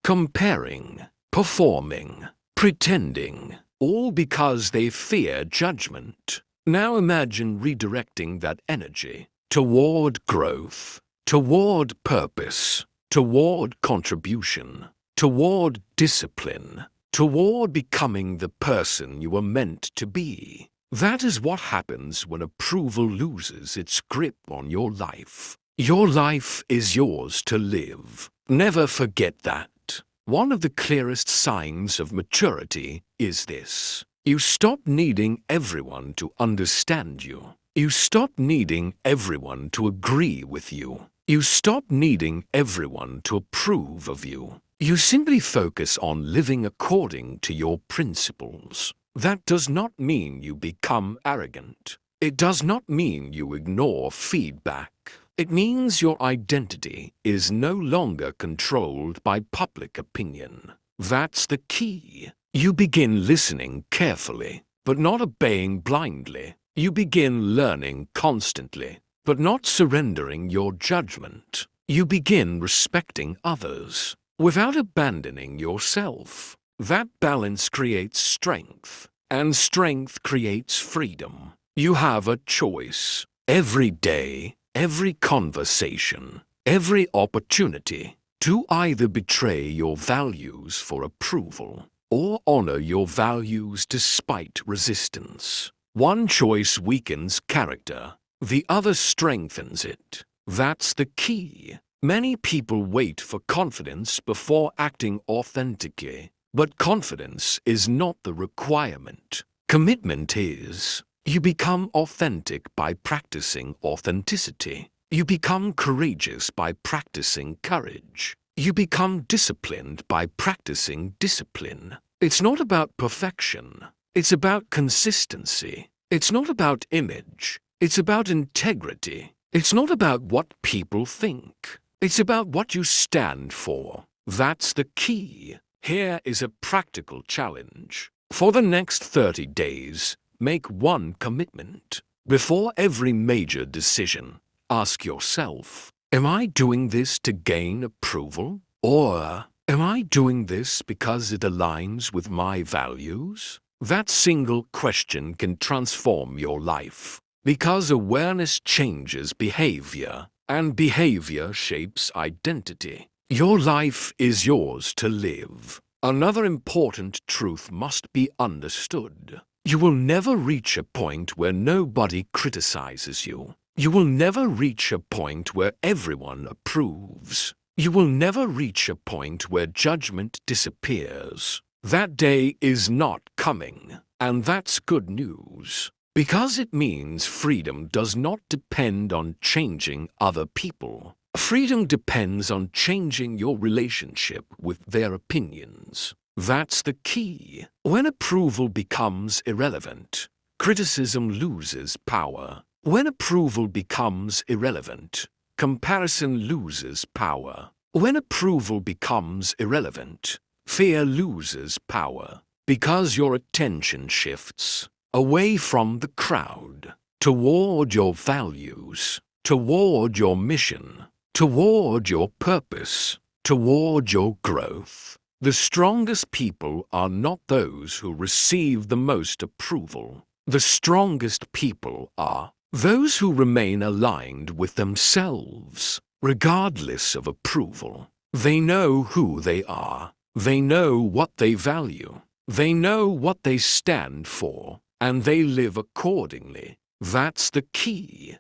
Comparing, performing, pretending, all because they fear judgment. Now imagine redirecting that energy toward growth, toward purpose, toward contribution, toward discipline, toward becoming the person you were meant to be. That is what happens when approval loses its grip on your life. Your life is yours to live. Never forget that. One of the clearest signs of maturity is this. You stop needing everyone to understand you. You stop needing everyone to agree with you. You stop needing everyone to approve of you. You simply focus on living according to your principles. That does not mean you become arrogant. It does not mean you ignore feedback. It means your identity is no longer controlled by public opinion. That's the key. You begin listening carefully, but not obeying blindly. You begin learning constantly, but not surrendering your judgment. You begin respecting others without abandoning yourself. That balance creates strength, and strength creates freedom. You have a choice. Every day, every conversation, every opportunity to either betray your values for approval or honor your values despite resistance. One choice weakens character, the other strengthens it. That's the key. Many people wait for confidence before acting authentically, but confidence is not the requirement. Commitment is. You become authentic by practicing authenticity. You become courageous by practicing courage. You become disciplined by practicing discipline. It's not about perfection. It's about consistency. It's not about image. It's about integrity. It's not about what people think. It's about what you stand for. That's the key. Here is a practical challenge. For the next 30 days, make one commitment. Before every major decision, ask yourself, am I doing this to gain approval? Or am I doing this because it aligns with my values? That single question can transform your life, because awareness changes behavior, and behavior shapes identity. Your life is yours to live. Another important truth must be understood. You will never reach a point where nobody criticizes you. You will never reach a point where everyone approves. You will never reach a point where judgment disappears. That day is not coming, and that's good news. Because it means freedom does not depend on changing other people. Freedom depends on changing your relationship with their opinions. That's the key. When approval becomes irrelevant, criticism loses power. When approval becomes irrelevant, comparison loses power. When approval becomes irrelevant, fear loses power. Because your attention shifts away from the crowd, toward your values, toward your mission, toward your purpose, toward your growth. The strongest people are not those who receive the most approval. The strongest people are those who remain aligned with themselves, regardless of approval. They know who they are. They know what they value. They know what they stand for, and they live accordingly. That's the key.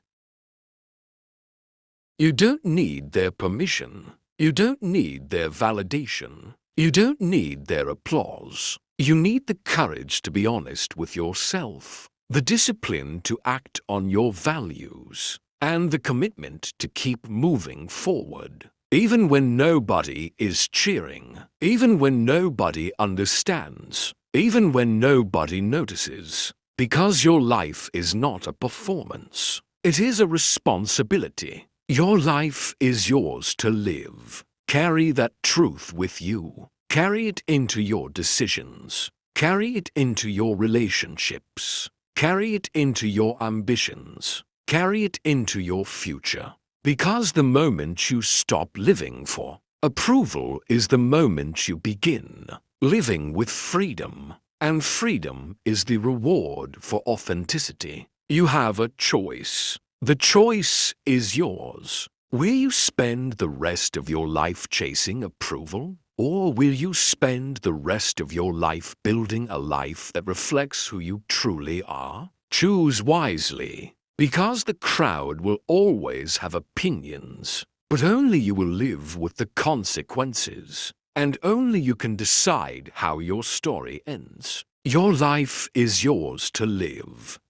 You don't need their permission. You don't need their validation. You don't need their applause. You need the courage to be honest with yourself, the discipline to act on your values, and the commitment to keep moving forward. Even when nobody is cheering, even when nobody understands, even when nobody notices, because your life is not a performance. It is a responsibility. Your life is yours to live. Carry that truth with you. Carry it into your decisions. Carry it into your relationships. Carry it into your ambitions. Carry it into your future. Because the moment you stop living for approval is the moment you begin living with freedom. And freedom is the reward for authenticity. You have a choice. The choice is yours. Will you spend the rest of your life chasing approval? Or will you spend the rest of your life building a life that reflects who you truly are? Choose wisely, because the crowd will always have opinions, but only you will live with the consequences, and only you can decide how your story ends. Your life is yours to live.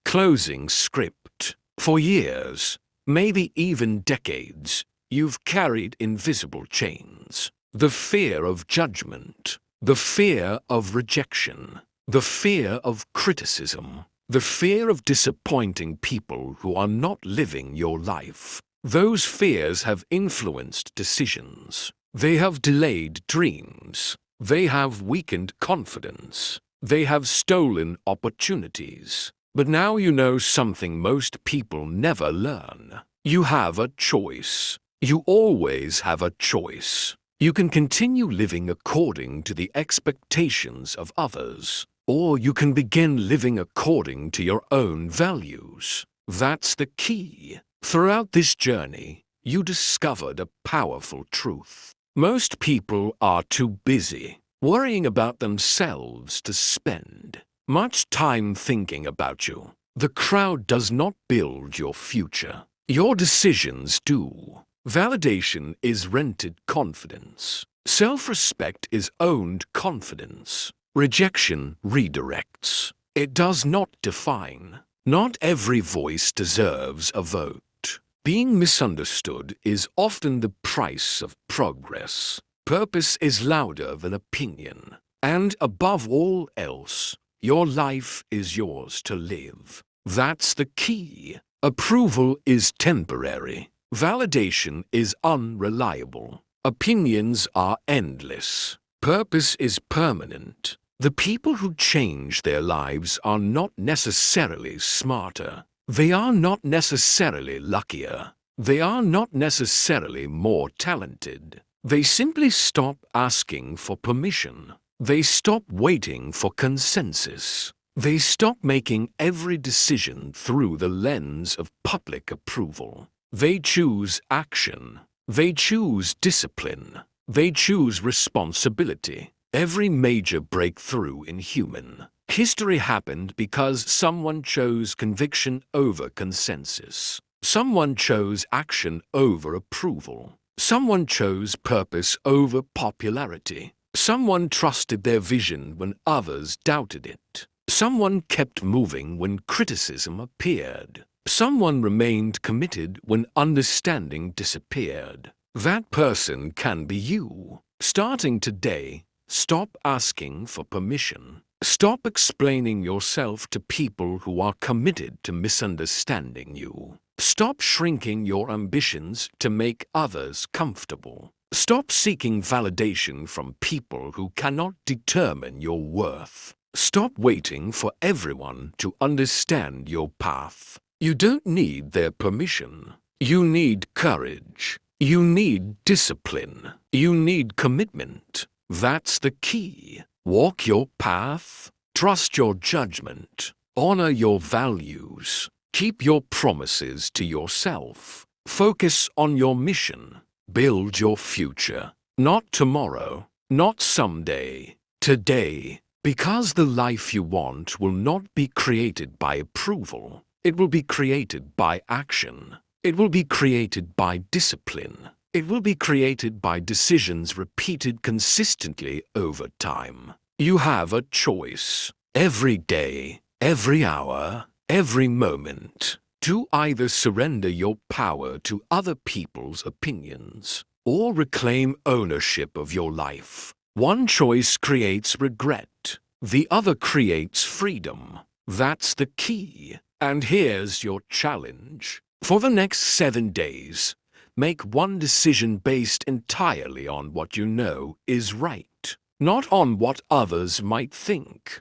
Closing script. For years, maybe even decades, you've carried invisible chains. The fear of judgment, the fear of rejection, the fear of criticism, the fear of disappointing people who are not living your life. Those fears have influenced decisions. They have delayed dreams. They have weakened confidence. They have stolen opportunities. But now you know something most people never learn. You have a choice. You always have a choice. You can continue living according to the expectations of others, or you can begin living according to your own values. That's the key. Throughout this journey, you discovered a powerful truth. Most people are too busy worrying about themselves to spend much time thinking about you. The crowd does not build your future. Your decisions do. Validation is rented confidence. Self-respect is owned confidence. Rejection redirects. It does not define. Not every voice deserves a vote. Being misunderstood is often the price of progress. Purpose is louder than opinion. And above all else, your life is yours to live. That's the key. Approval is temporary. Validation is unreliable. Opinions are endless. Purpose is permanent. The people who change their lives are not necessarily smarter. They are not necessarily luckier. They are not necessarily more talented. They simply stop asking for permission. They stop waiting for consensus. They stop making every decision through the lens of public approval. They choose action. They choose discipline. They choose responsibility. Every major breakthrough in human history happened because someone chose conviction over consensus. Someone chose action over approval. Someone chose purpose over popularity. Someone trusted their vision when others doubted it. Someone kept moving when criticism appeared. Someone remained committed when understanding disappeared. That person can be you. Starting today, stop asking for permission. Stop explaining yourself to people who are committed to misunderstanding you. Stop shrinking your ambitions to make others comfortable. Stop seeking validation from people who cannot determine your worth. Stop waiting for everyone to understand your path. You don't need their permission. You need courage. You need discipline. You need commitment. That's the key. Walk your path. Trust your judgment. Honor your values. Keep your promises to yourself. Focus on your mission. Build your future. Not tomorrow. Not someday. Today. Because the life you want will not be created by approval. It will be created by action. It will be created by discipline. It will be created by decisions repeated consistently over time. You have a choice every day, every hour, every moment to either surrender your power to other people's opinions or reclaim ownership of your life. One choice creates regret. The other creates freedom. That's the key. And here's your challenge. For the next 7 days, make one decision based entirely on what you know is right, not on what others might think.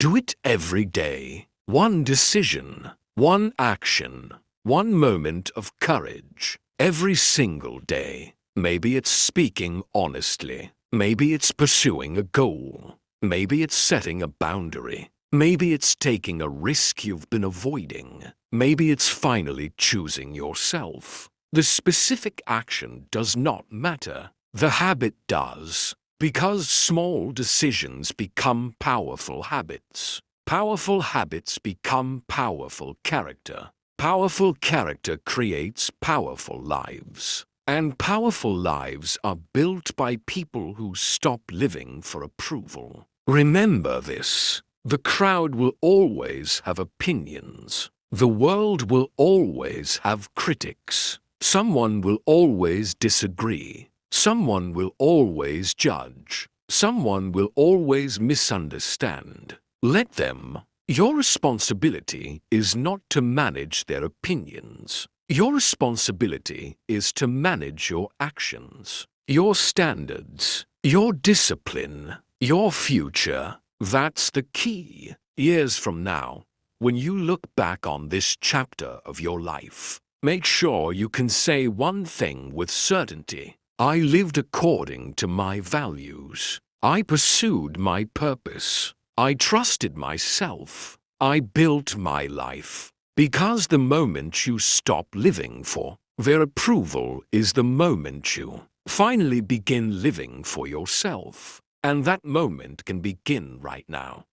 Do it every day. One decision, one action, one moment of courage, every single day. Maybe it's speaking honestly. Maybe it's pursuing a goal. Maybe it's setting a boundary. Maybe it's taking a risk you've been avoiding. Maybe it's finally choosing yourself. The specific action does not matter. The habit does. Because small decisions become powerful habits. Powerful habits become powerful character. Powerful character creates powerful lives. And powerful lives are built by people who stop living for approval. Remember this. The crowd will always have opinions. The world will always have critics. Someone will always disagree. Someone will always judge. Someone will always misunderstand. Let them. Your responsibility is not to manage their opinions. Your responsibility is to manage your actions, your standards, your discipline, your future. That's the key. Years from now, when you look back on this chapter of your life, make sure you can say one thing with certainty. I lived according to my values. I pursued my purpose. I trusted myself. I built my life. Because the moment you stop living for their approval is the moment you finally begin living for yourself. And that moment can begin right now.